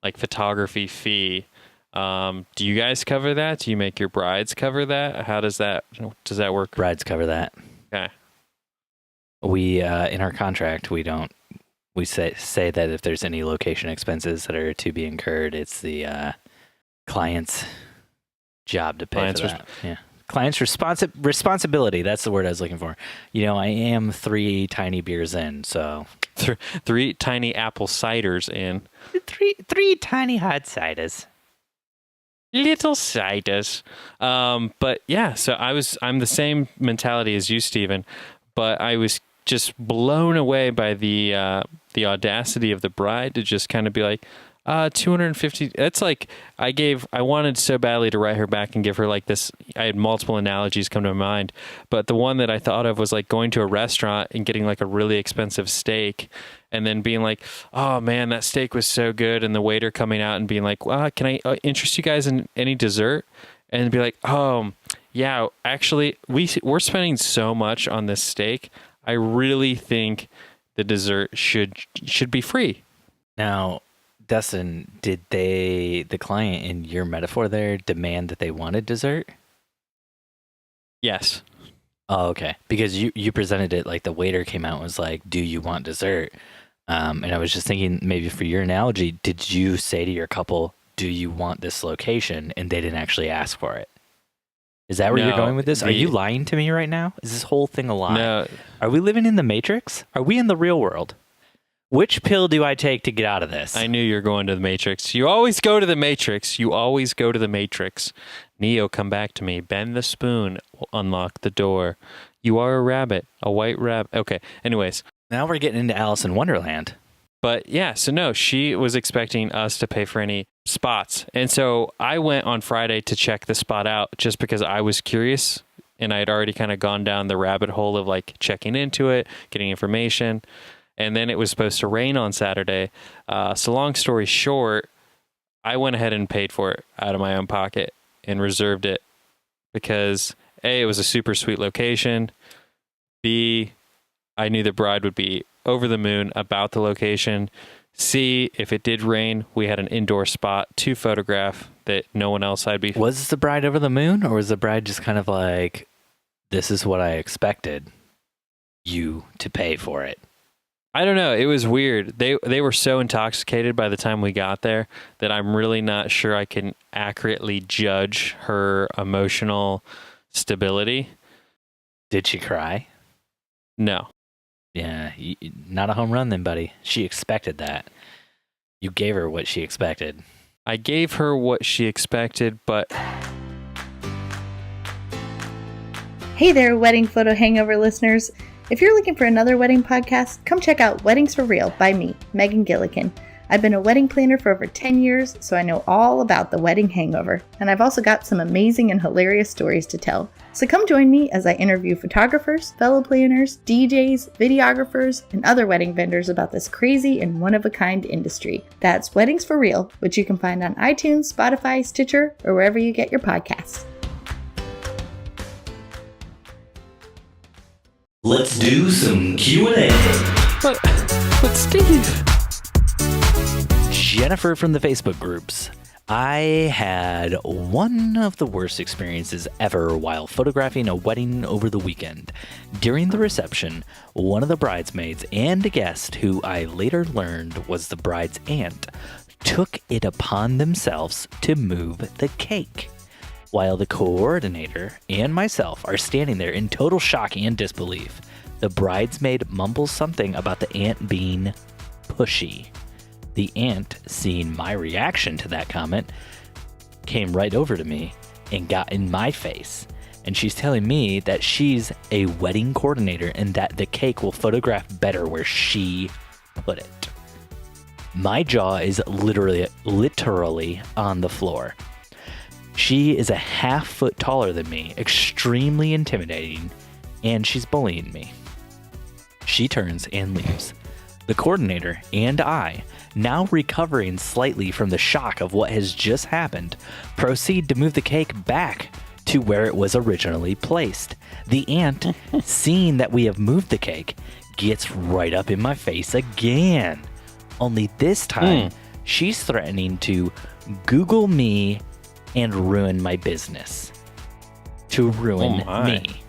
like photography fee, do you guys cover that? Do you make your brides cover that? How does that work? Brides cover that. Okay. We in our contract we say that if there's any location expenses that are to be incurred, it's the client's job to pay for that. Yeah. Client's responsibility. That's the word I was looking for. I am 3 tiny beers in, so 3 tiny apple ciders in. 3 tiny hard ciders. Little ciders. But yeah, so I'm the same mentality as you, Steven, but I was just blown away by the audacity of the bride to just kind of be like, 250. That's like I wanted so badly to write her back and give her like this. I had multiple analogies come to mind, but the one that I thought of was like going to a restaurant and getting like a really expensive steak and then being like, oh man, that steak was so good. And the waiter coming out and being like, well, can I interest you guys in any dessert? And be like, oh yeah, actually we're spending so much on this steak. I really think the dessert should be free. Now, Dustin, did the client in your metaphor there demand that they wanted dessert? Yes. Oh, okay. Because you presented it like the waiter came out and was like, do you want dessert? And I was just thinking maybe for your analogy, did you say to your couple, do you want this location? And they didn't actually ask for it. Is that where you're going with this? Are you lying to me right now? Is this whole thing a lie? No. Are we living in the Matrix? Are we in the real world? Which pill do I take to get out of this? I knew you were going to the Matrix. You always go to the Matrix. You always go to the Matrix. Neo, come back to me. Bend the spoon. Will unlock the door. You are a rabbit. A white rabbit. Okay. Anyways. Now we're getting into Alice in Wonderland. But yeah, so no, she was expecting us to pay for any spots. And so I went on Friday to check the spot out just because I was curious. And I had already kind of gone down the rabbit hole of like checking into it, getting information. And then it was supposed to rain on Saturday. So long story short, I went ahead and paid for it out of my own pocket and reserved it because A, it was a super sweet location. B, I knew the bride would be over the moon about the location. C, if it did rain, we had an indoor spot to photograph that no one else I'd be. Was the bride over the moon, or was the bride just kind of like, this is what I expected you to pay for it? I don't know. It was weird. They were so intoxicated by the time we got there that I'm really not sure I can accurately judge her emotional stability. Did she cry? No. Yeah, not a home run then, buddy. She expected that. You gave her what she expected. I gave her what she expected, but... Hey there, Wedding Photo Hangover listeners. If you're looking for another wedding podcast, come check out Weddings for Real by me, Megan Gillikin. I've been a wedding planner for over 10 years, so I know all about the wedding hangover, and I've also got some amazing and hilarious stories to tell. So come join me as I interview photographers, fellow planners, DJs, videographers, and other wedding vendors about this crazy and one-of-a-kind industry. That's Weddings for Real, which you can find on iTunes, Spotify, Stitcher, or wherever you get your podcasts. Let's do some Q&A. But Steve. Jennifer from the Facebook groups. I had one of the worst experiences ever while photographing a wedding over the weekend. During the reception, one of the bridesmaids and a guest, who I later learned was the bride's aunt, took it upon themselves to move the cake. While the coordinator and myself are standing there in total shock and disbelief, the bridesmaid mumbles something about the aunt being pushy. The aunt, seeing my reaction to that comment, came right over to me and got in my face. And she's telling me that she's a wedding coordinator and that the cake will photograph better where she put it. My jaw is literally on the floor. She is a half foot taller than me, extremely intimidating, and she's bullying me. She turns and leaves. The coordinator and I, now recovering slightly from the shock of what has just happened, proceed to move the cake back to where it was originally placed. The aunt, seeing that we have moved the cake, gets right up in my face again. Only this time, she's threatening to Google me and ruin my business. To ruin me.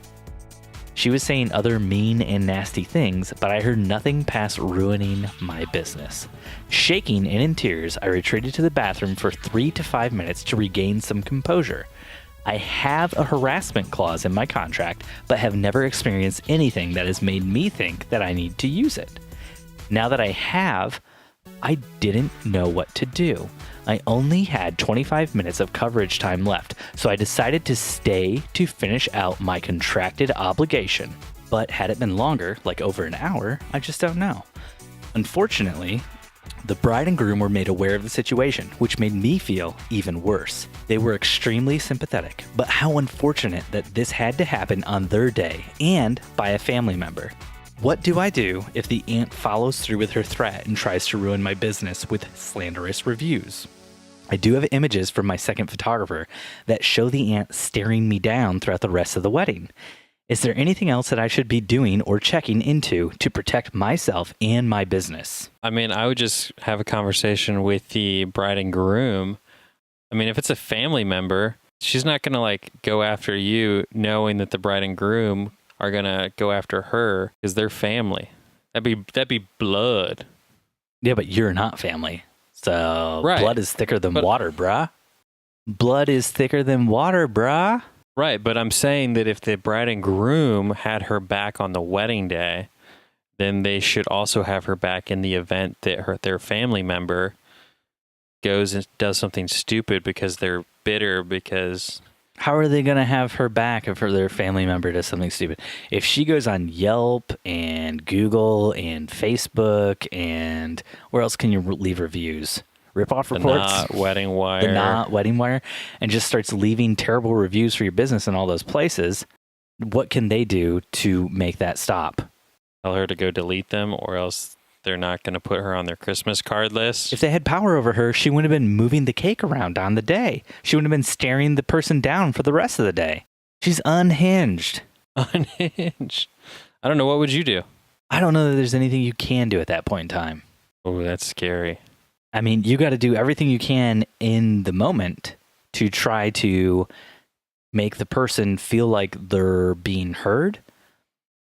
She was saying other mean and nasty things, but I heard nothing past ruining my business. Shaking and in tears, I retreated to the bathroom for 3 to 5 minutes to regain some composure. I have a harassment clause in my contract, but have never experienced anything that has made me think that I need to use it. Now that I have, I didn't know what to do. I only had 25 minutes of coverage time left, so I decided to stay to finish out my contracted obligation. But had it been longer, like over an hour, I just don't know. Unfortunately, the bride and groom were made aware of the situation, which made me feel even worse. They were extremely sympathetic, but how unfortunate that this had to happen on their day and by a family member. What do I do if the aunt follows through with her threat and tries to ruin my business with slanderous reviews? I do have images from my second photographer that show the aunt staring me down throughout the rest of the wedding. Is there anything else that I should be doing or checking into to protect myself and my business? I mean, I would just have a conversation with the bride and groom. I mean, if it's a family member, she's not going to like go after you knowing that the bride and groom are going to go after her because they're family. That'd be blood. Yeah, but you're not family. So right. Blood is thicker than water, brah. Blood is thicker than water, brah. Right, but I'm saying that if the bride and groom had her back on the wedding day, then they should also have her back in the event that their family member goes and does something stupid because they're bitter because... How are they going to have her back if their family member does something stupid? If she goes on Yelp and Google and Facebook and where else can you leave reviews? Ripoff reports? The Not Wedding Wire. The Not Wedding Wire. And just starts leaving terrible reviews for your business in all those places. What can they do to make that stop? Tell her to go delete them or else they're not going to put her on their Christmas card list. If they had power over her, she wouldn't have been moving the cake around on the day. She wouldn't have been staring the person down for the rest of the day. She's unhinged. Unhinged. I don't know. What would you do? I don't know that there's anything you can do at that point in time. Oh, that's scary. I mean, you got to do everything you can in the moment to try to make the person feel like they're being heard.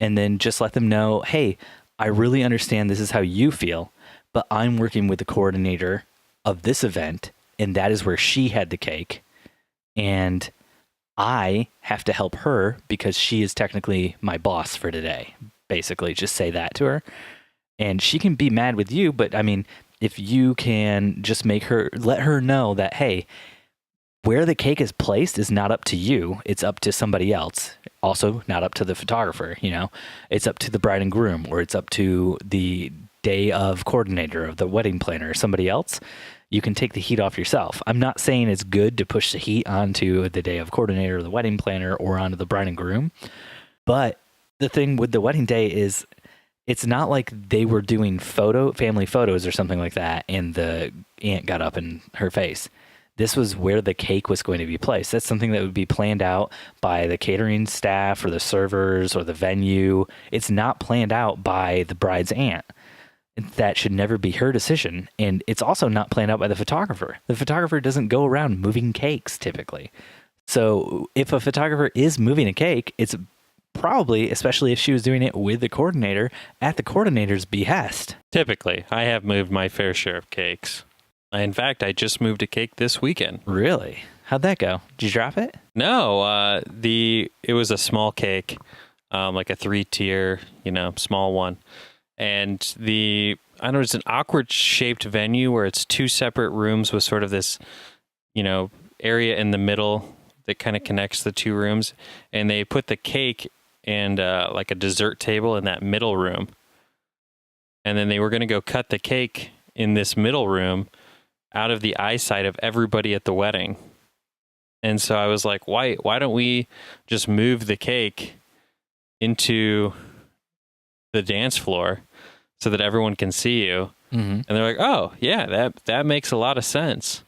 And then just let them know, hey, I really understand this is how you feel, but I'm working with the coordinator of this event, and that is where she had the cake. And I have to help her because she is technically my boss for today. Basically, just say that to her. And she can be mad with you, but I mean, if you can just let her know that, hey, where the cake is placed is not up to you. It's up to somebody else. Also, not up to the photographer, you know. It's up to the bride and groom, or it's up to the day of coordinator, of the wedding planner, or somebody else, you can take the heat off yourself. I'm not saying it's good to push the heat onto the day of coordinator, or the wedding planner, or onto the bride and groom. But the thing with the wedding day is it's not like they were doing family photos or something like that and the aunt got up in her face. This was where the cake was going to be placed. That's something that would be planned out by the catering staff or the servers or the venue. It's not planned out by the bride's aunt. That should never be her decision. And it's also not planned out by the photographer. The photographer doesn't go around moving cakes typically. So if a photographer is moving a cake, it's probably, especially if she was doing it with the coordinator, at the coordinator's behest. Typically, I have moved my fair share of cakes. In fact, I just moved a cake this weekend. Really? How'd that go? Did you drop it? No, it was a small cake, like a 3-tier, small one. And I don't know, it's an awkward shaped venue where it's 2 separate rooms with sort of this, area in the middle that kind of connects the 2 rooms. And they put the cake and like a dessert table in that middle room. And then they were going to go cut the cake in this middle room out of the eyesight of everybody at the wedding. And so I was like, why don't we just move the cake into the dance floor so that everyone can see you? Mm-hmm. And they're like, oh yeah, that makes a lot of sense.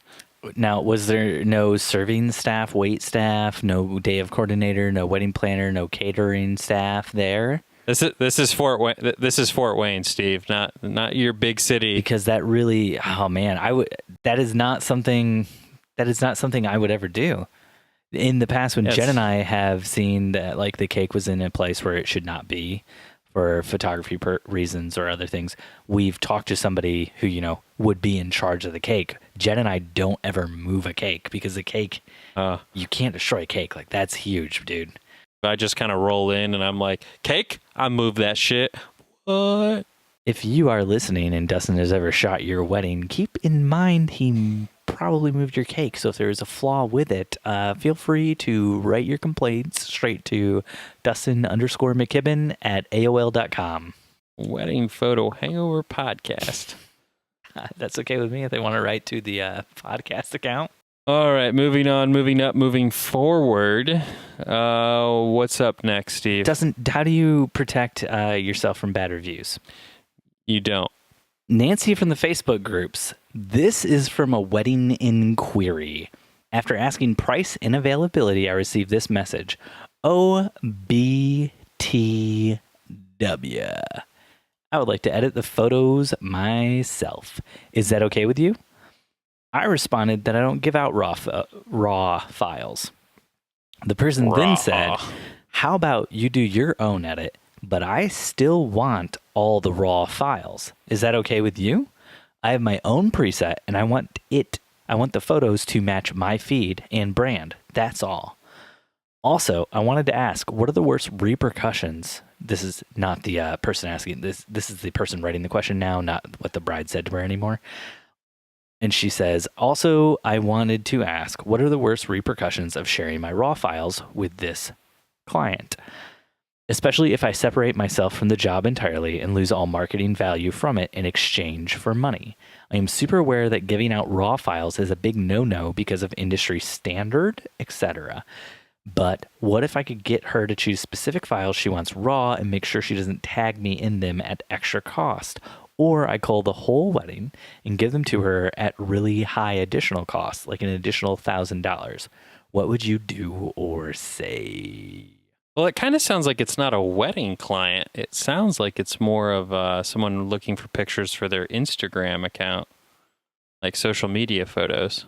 Now, was there no serving staff, wait staff, no day of coordinator, no wedding planner, no catering staff there? This is Fort Wayne. This is Fort Wayne, Steve. Not your big city. Because that really, oh man, that is not something I would ever do. In the past, when Jen and I have seen that, like, the cake was in a place where it should not be for photography reasons or other things, we've talked to somebody who would be in charge of the cake. Jen and I don't ever move a cake because the cake, you can't destroy a cake. Like, that's huge, dude. I just kind of roll in and I'm like, cake, I move that shit. What? If you are listening and Dustin has ever shot your wedding, keep in mind he probably moved your cake. So if there is a flaw with it, feel free to write your complaints straight to Dustin_McKibben at AOL.com. Wedding Photo Hangover Podcast. That's okay with me if they want to write to the podcast account. All right, moving on, moving up, moving forward. What's up next, Steve? How do you protect yourself from bad reviews? You don't. Nancy from the Facebook groups. This is from a wedding inquiry. After asking price and availability, I received this message. OBTW. I would like to edit the photos myself. Is that okay with you? I responded that I don't give out raw files. The person then said, how about you do your own edit, but I still want all the raw files. Is that okay with you? I have my own preset and I want the photos to match my feed and brand. That's all. Also, I wanted to ask, what are the worst repercussions? This is not the person asking this. This is the person writing the question now, not what the bride said to her anymore. And she says, also, I wanted to ask, what are the worst repercussions of sharing my raw files with this client? Especially if I separate myself from the job entirely and lose all marketing value from it in exchange for money. I am super aware that giving out raw files is a big no-no because of industry standard, etc. But what if I could get her to choose specific files she wants raw and make sure she doesn't tag me in them at extra cost? Or I call the whole wedding and give them to her at really high additional cost, like an additional $1,000. What would you do or say? Well, it kind of sounds like it's not a wedding client. It sounds like it's more of someone looking for pictures for their Instagram account, like social media photos.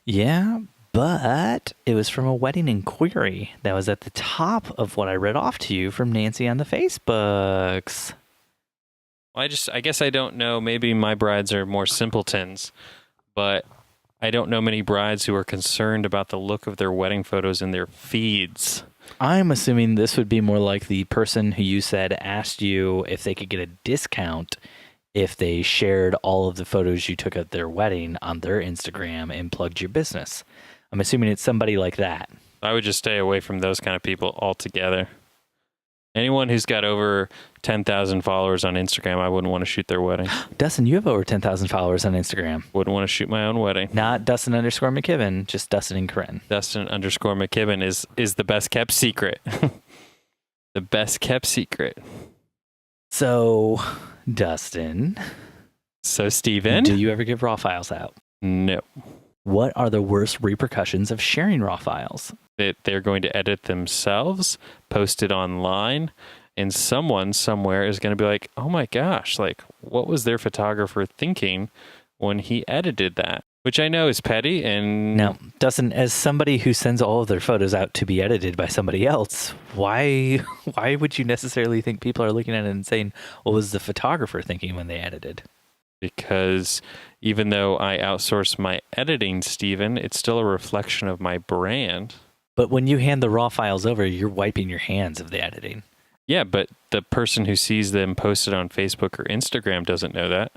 Yeah, but it was from a wedding inquiry that was at the top of what I read off to you from Nancy on the Facebooks. Well, I guess I don't know. Maybe my brides are more simpletons, but I don't know many brides who are concerned about the look of their wedding photos in their feeds. I'm assuming this would be more like the person who you said asked you if they could get a discount if they shared all of the photos you took at their wedding on their Instagram and plugged your business. I'm assuming it's somebody like that. I would just stay away from those kind of people altogether. Anyone who's got over 10,000 followers on Instagram, I wouldn't want to shoot their wedding. Dustin, you have over 10,000 followers on Instagram. Wouldn't want to shoot my own wedding. Not Dustin_McKibben, just Dustin and Corinne. Dustin_McKibben is the best kept secret. The best kept secret. So, Dustin. So, Steven. Do you ever give raw files out? No. What are the worst repercussions of sharing raw files? That they're going to edit themselves, post it online, and someone somewhere is going to be like, oh my gosh, like, what was their photographer thinking when he edited that? Which I know is petty. And now, Dustin, as somebody who sends all of their photos out to be edited by somebody else, why would you necessarily think people are looking at it and saying, what was the photographer thinking when they edited? Because even though I outsource my editing, Steven, it's still a reflection of my brand. But when you hand the raw files over, you're wiping your hands of the editing. Yeah, but the person who sees them posted on Facebook or Instagram doesn't know that.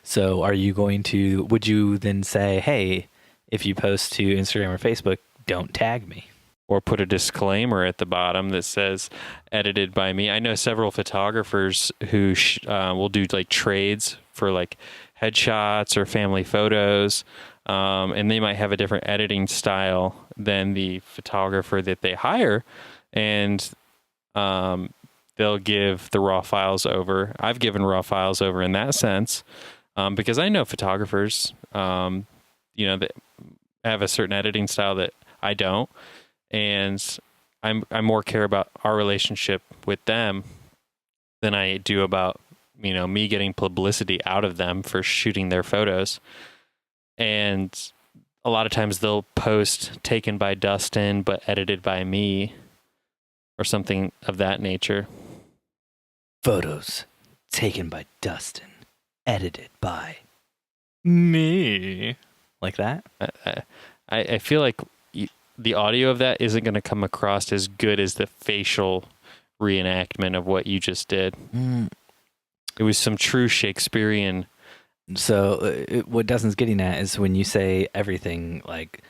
So would you then say, hey, if you post to Instagram or Facebook, don't tag me? Or put a disclaimer at the bottom that says edited by me. I know several photographers who will do like trades for like headshots or family photos. And they might have a different editing style than the photographer that they hire. And they'll give the raw files over. I've given raw files over in that sense because I know photographers, that have a certain editing style that I don't. And I more care about our relationship with them than I do about, me getting publicity out of them for shooting their photos. And a lot of times they'll post taken by Dustin, but edited by me or something of that nature. Photos taken by Dustin, edited by me. Like that? I feel like the audio of that isn't going to come across as good as the facial reenactment of what you just did. It was some true Shakespearean. So what Dustin's getting at is when you say everything like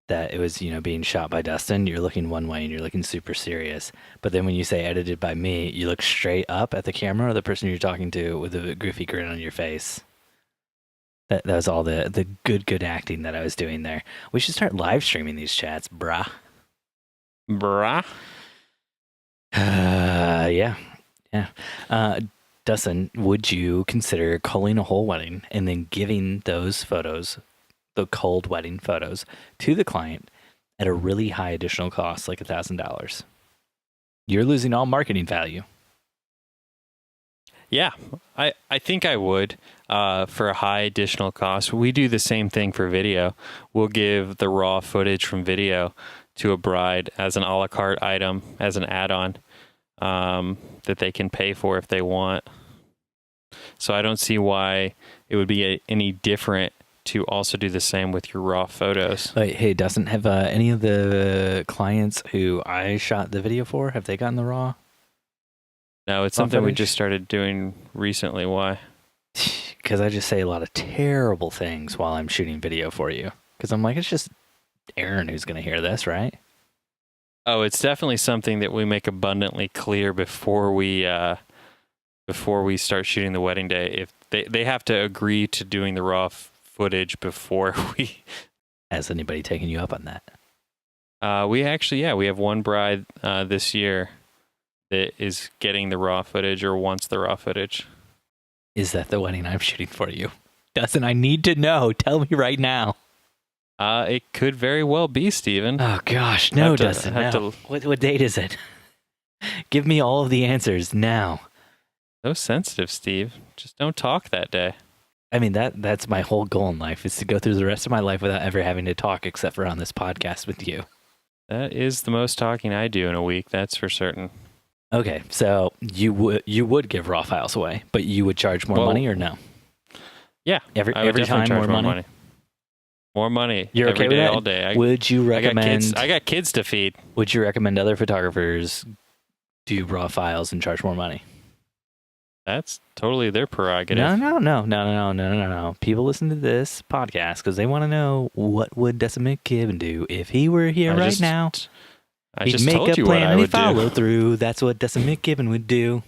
that it was, being shot by Dustin, you're looking one way and you're looking super serious. But then when you say edited by me, you look straight up at the camera or the person you're talking to with a goofy grin on your face. That was all the good acting that I was doing there. We should start live streaming these chats, brah. Brah? Yeah. Dustin, would you consider culling a whole wedding and then giving those photos, the culled wedding photos, to the client at a really high additional cost, like $1,000? You're losing all marketing value. Yeah, I think I would for a high additional cost. We do the same thing for video. We'll give the raw footage from video to a bride as an a la carte item, as an add-on that they can pay for if they want. So I don't see why it would be any different to also do the same with your raw photos. Hey, Dustin, have any of the clients who I shot the video for, have they gotten the raw? No, it's something we just started doing recently. Why? Because I just say a lot of terrible things while I'm shooting video for you. Because I'm like, it's just Aaron who's going to hear this, right? Oh, it's definitely something that we make abundantly clear before we start shooting the wedding day. If they have to agree to doing the raw footage before we. Has anybody taken you up on that? We have one bride this year that is getting the raw footage or wants the raw footage. Is that the wedding I'm shooting for you? Dustin, I need to know. Tell me right now. It could very well be, Steven. Oh, gosh. No, Dustin, no. What date is it? Give me all of the answers now. So sensitive, Steve. Just don't talk that day. I mean, that's my whole goal in life, is to go through the rest of my life without ever having to talk except for on this podcast with you. That is the most talking I do in a week, that's for certain. Okay, so you would give raw files away, but you would charge more money or no? Yeah, every time more money. More money. You're every okay with day, that? all day. Would you recommend? I got kids to feed. Would you recommend other photographers do raw files and charge more money? That's totally their prerogative. No. People listen to this podcast because they want to know, what would Dustin McKibben do if he were here right now? I He'd just make told a you what plan I and he'd would follow do. through. That's what Dustin McKibben would do.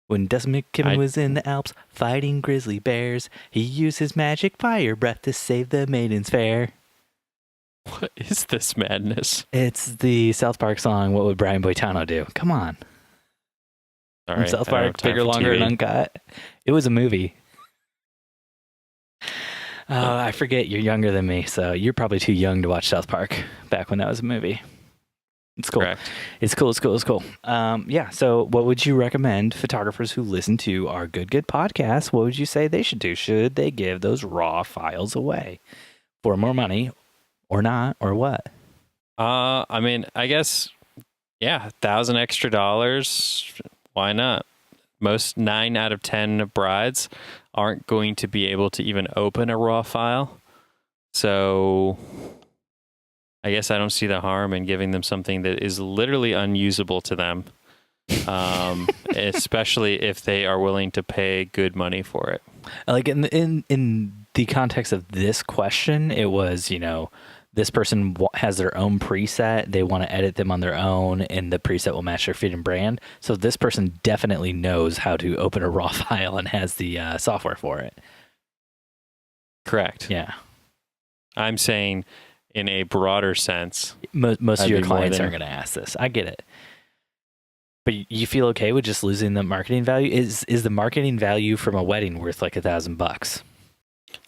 When Dustin McKibben was in the Alps fighting grizzly bears, he used his magic fire breath to save the maidens fair. What is this madness? It's the South Park song, What Would Brian Boitano Do? Come on. All From right, South I don't have Park, time Bigger, for Longer, TV. and Uncut. It was a movie. I forget you're younger than me, so you're probably too young to watch South Park back when that was a movie. It's cool. Correct. It's cool. Yeah. So what would you recommend photographers who listen to our Good podcast? What would you say they should do? Should they give those raw files away for more money or not, or what? I mean, I guess, yeah, $1,000 extra. Why not? Most 9 out of 10 brides aren't going to be able to even open a raw file. So I guess I don't see the harm in giving them something that is literally unusable to them, especially if they are willing to pay good money for it. Like in the context of this question, it was, this person has their own preset. They want to edit them on their own, and the preset will match their feed and brand. So this person definitely knows how to open a raw file and has the software for it. Correct. Yeah. I'm saying in a broader sense. Most of I'd your be more clients than- aren't going to ask this. I get it. But you feel okay with just losing the marketing value? Is the marketing value from a wedding worth like $1,000?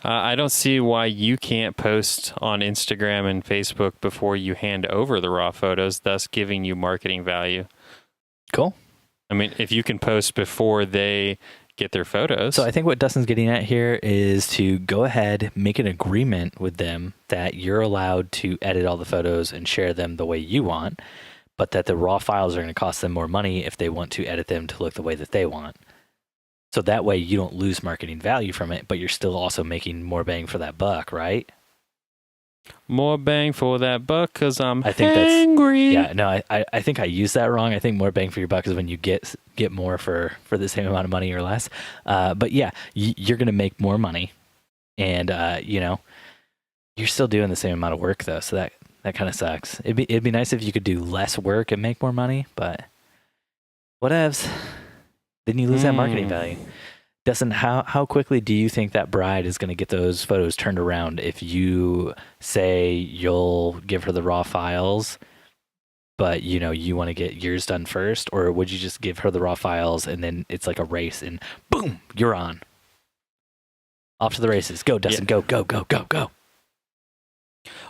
I don't see why you can't post on Instagram and Facebook before you hand over the raw photos, thus giving you marketing value. Cool. I mean, if you can post before they get their photos. So I think what Dustin's getting at here is to go ahead, make an agreement with them that you're allowed to edit all the photos and share them the way you want, but that the raw files are going to cost them more money if they want to edit them to look the way that they want. So that way you don't lose marketing value from it, but you're still also making more bang for that buck, right? More bang for that buck because I'm I think hangry. Yeah, no, I think I used that wrong. I think more bang for your buck is when you get more for the same amount of money or less. But yeah, you're going to make more money, and you're still doing the same amount of work though. So that kind of sucks. It'd be nice if you could do less work and make more money, but whatevs. Then you lose that marketing value. Dustin, how quickly do you think that bride is going to get those photos turned around if you say you'll give her the raw files, but you want to get yours done first? Or would you just give her the raw files and then it's like a race and boom, you're on? Off to the races. Go, Dustin. Yeah. Go.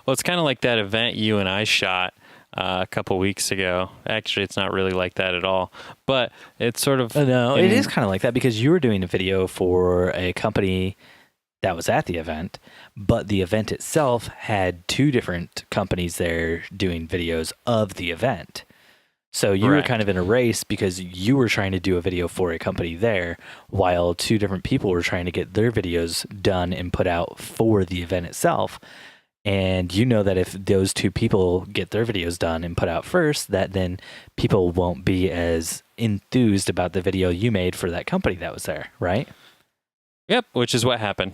Well, it's kind of like that event you and I shot a couple weeks ago. Actually, it's not really like that at all, but it's sort of... No, it is kind of like that because you were doing a video for a company that was at the event, but the event itself had 2 different companies there doing videos of the event. So you were kind of in a race because you were trying to do a video for a company there while 2 different people were trying to get their videos done and put out for the event itself. And you know that if those 2 people get their videos done and put out first, that then people won't be as enthused about the video you made for that company that was there, right? Yep, which is what happened.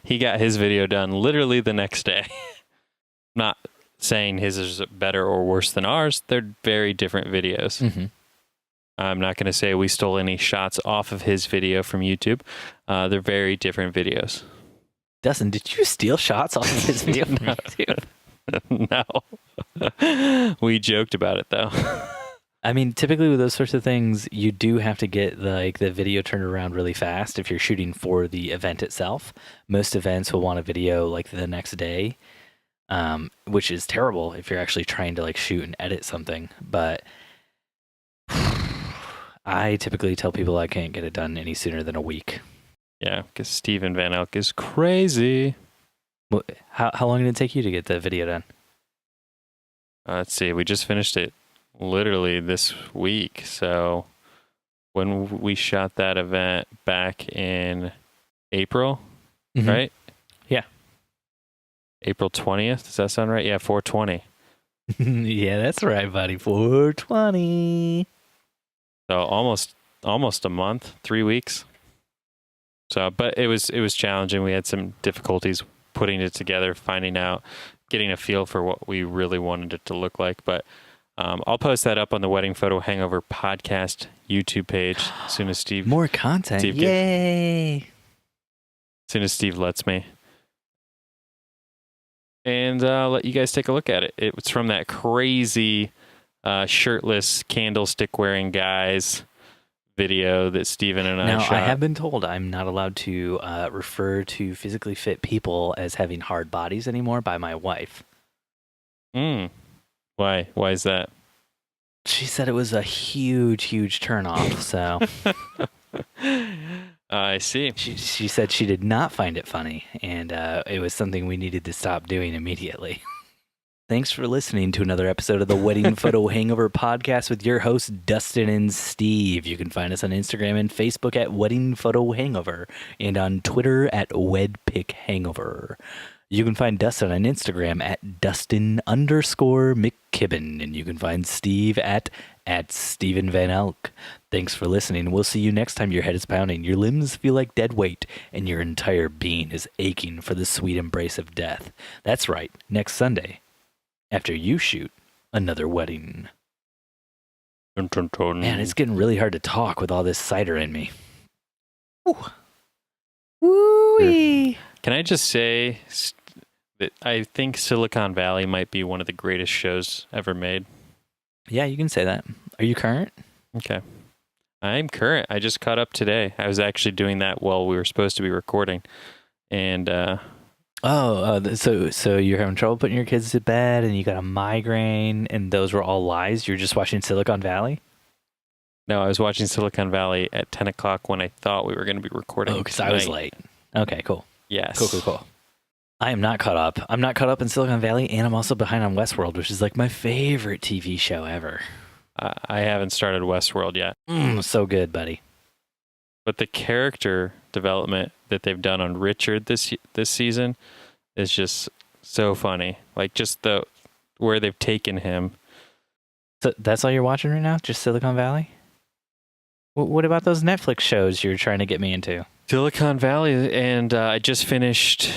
He got his video done literally the next day. Not saying his is better or worse than ours. They're very different videos. Mm-hmm. I'm not going to say we stole any shots off of his video from YouTube. They're very different videos. Dustin, did you steal shots off of his video from YouTube? No. We joked about it, though. I mean, typically with those sorts of things, you do have to get the video turned around really fast if you're shooting for the event itself. Most events will want a video like the next day, which is terrible if you're actually trying to shoot and edit something. But I typically tell people I can't get it done any sooner than a week. Yeah, because Steven Van Elk is crazy. How long did it take you to get the video done? Let's see. We just finished it literally this week. So when we shot that event back in April, Mm-hmm. right? Yeah. April 20th. Does that sound right? Yeah, 420. Yeah, that's right, buddy. 420. So almost a month, 3 weeks. So, but it was challenging. We had some difficulties putting it together, finding out, getting a feel for what we really wanted it to look like. But I'll post that up on the Wedding Photo Hangover podcast YouTube page as soon as Steve... More content. Yay! As soon as Steve lets me. And I'll let you guys take a look at it. It's from that crazy shirtless candlestick-wearing guys video that Steven and I shot. Now, I have been told I'm not allowed to refer to physically fit people as having hard bodies anymore by my wife. Why? Why is that? She said it was a huge, huge turnoff, so... I see. She said she did not find it funny, and it was something we needed to stop doing immediately. Thanks for listening to another episode of the Wedding Photo Hangover podcast with your hosts, Dustin and Steve. You can find us on Instagram and Facebook at Wedding Photo Hangover, and on Twitter at WedPicHangover. You can find Dustin on Instagram at Dustin_McKibben, and you can find Steve at Steven Van Elk. Thanks for listening. We'll see you next time your head is pounding, your limbs feel like dead weight, and your entire being is aching for the sweet embrace of death. That's right, next Sunday, after you shoot another wedding. Dun, dun, dun. Man, it's getting really hard to talk with all this cider in me. Woo-wee. Can I just say that I think Silicon Valley might be one of the greatest shows ever made? Yeah, you can say that. Are you current? Okay. I'm current. I just caught up today. I was actually doing that while we were supposed to be recording. And so you're having trouble putting your kids to bed and you got a migraine and those were all lies? You're just watching Silicon Valley? No, I was watching Silicon Valley at 10 o'clock when I thought we were going to be recording. Oh, because I was late. Okay, cool. Yes. Cool. I am not caught up. I'm not caught up in Silicon Valley, and I'm also behind on Westworld, which is like my favorite TV show ever. I haven't started Westworld yet. So good, buddy. But the character development that they've done on Richard this season is just so funny. Like just where they've taken him. So that's all you're watching right now? Just Silicon Valley? What about those Netflix shows you're trying to get me into? Silicon Valley, and I finished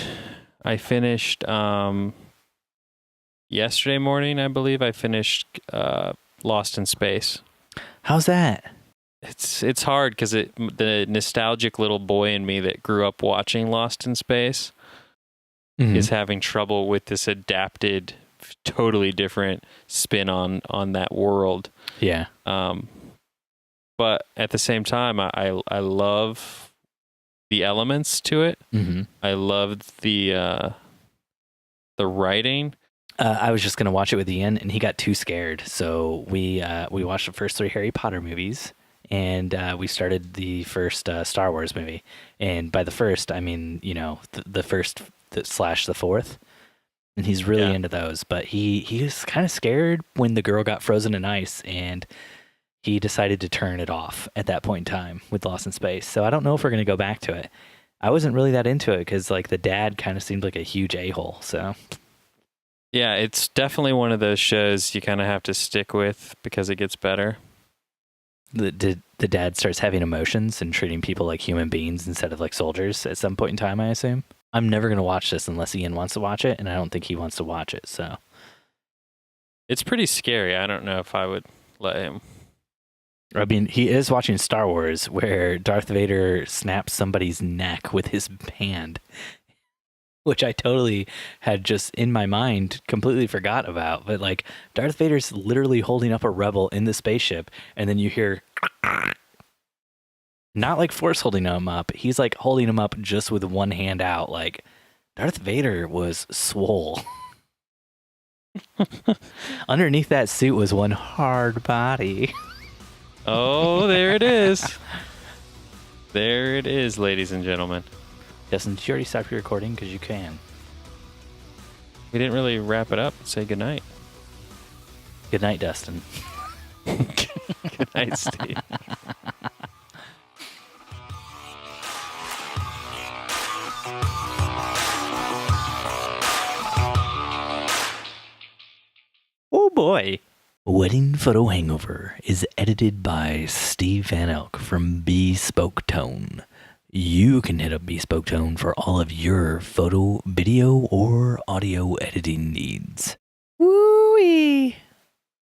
yesterday morning, I believe. I finished Lost in Space. How's that? It's hard because the nostalgic little boy in me that grew up watching Lost in Space is having trouble with this adapted, totally different spin on that world. Yeah. But at the same time, I love the elements to it. I love the writing. I was just gonna watch it with Ian, and he got too scared. So we watched the first 3 Harry Potter movies, and we started the first Star Wars movie. And by the first, I mean the first / the fourth. And he's really into those. But he was kind of scared when the girl got frozen in ice, and he decided to turn it off at that point in time with Lost in Space. So I don't know if we're going to go back to it. I wasn't really that into it because like the dad kind of seemed like a huge a-hole. So yeah, it's definitely one of those shows you kind of have to stick with because it gets better. The dad starts having emotions and treating people like human beings instead of like soldiers at some point in time, I assume. I'm never going to watch this unless Ian wants to watch it, and I don't think he wants to watch it. So it's pretty scary. I don't know if I would let him. I mean, he is watching Star Wars where Darth Vader snaps somebody's neck with his hand, which I totally had just in my mind completely forgot about. But like Darth Vader's literally holding up a rebel in the spaceship, and then you hear not like Force holding him up. He's like holding him up just with one hand out. Like Darth Vader was swole. Underneath that suit was one hard body. Oh, there it is. There it is, ladies and gentlemen. Justin, did you already stop your recording? Because you can. We didn't really wrap it up and say goodnight. Good night, Dustin. Good night, Steve. Oh, boy. Wedding Photo Hangover is edited by Steve Van Elk from Bespoke Tone. you can hit up Bespoke Tone for all of your photo, video, or audio editing needs. Woo-wee.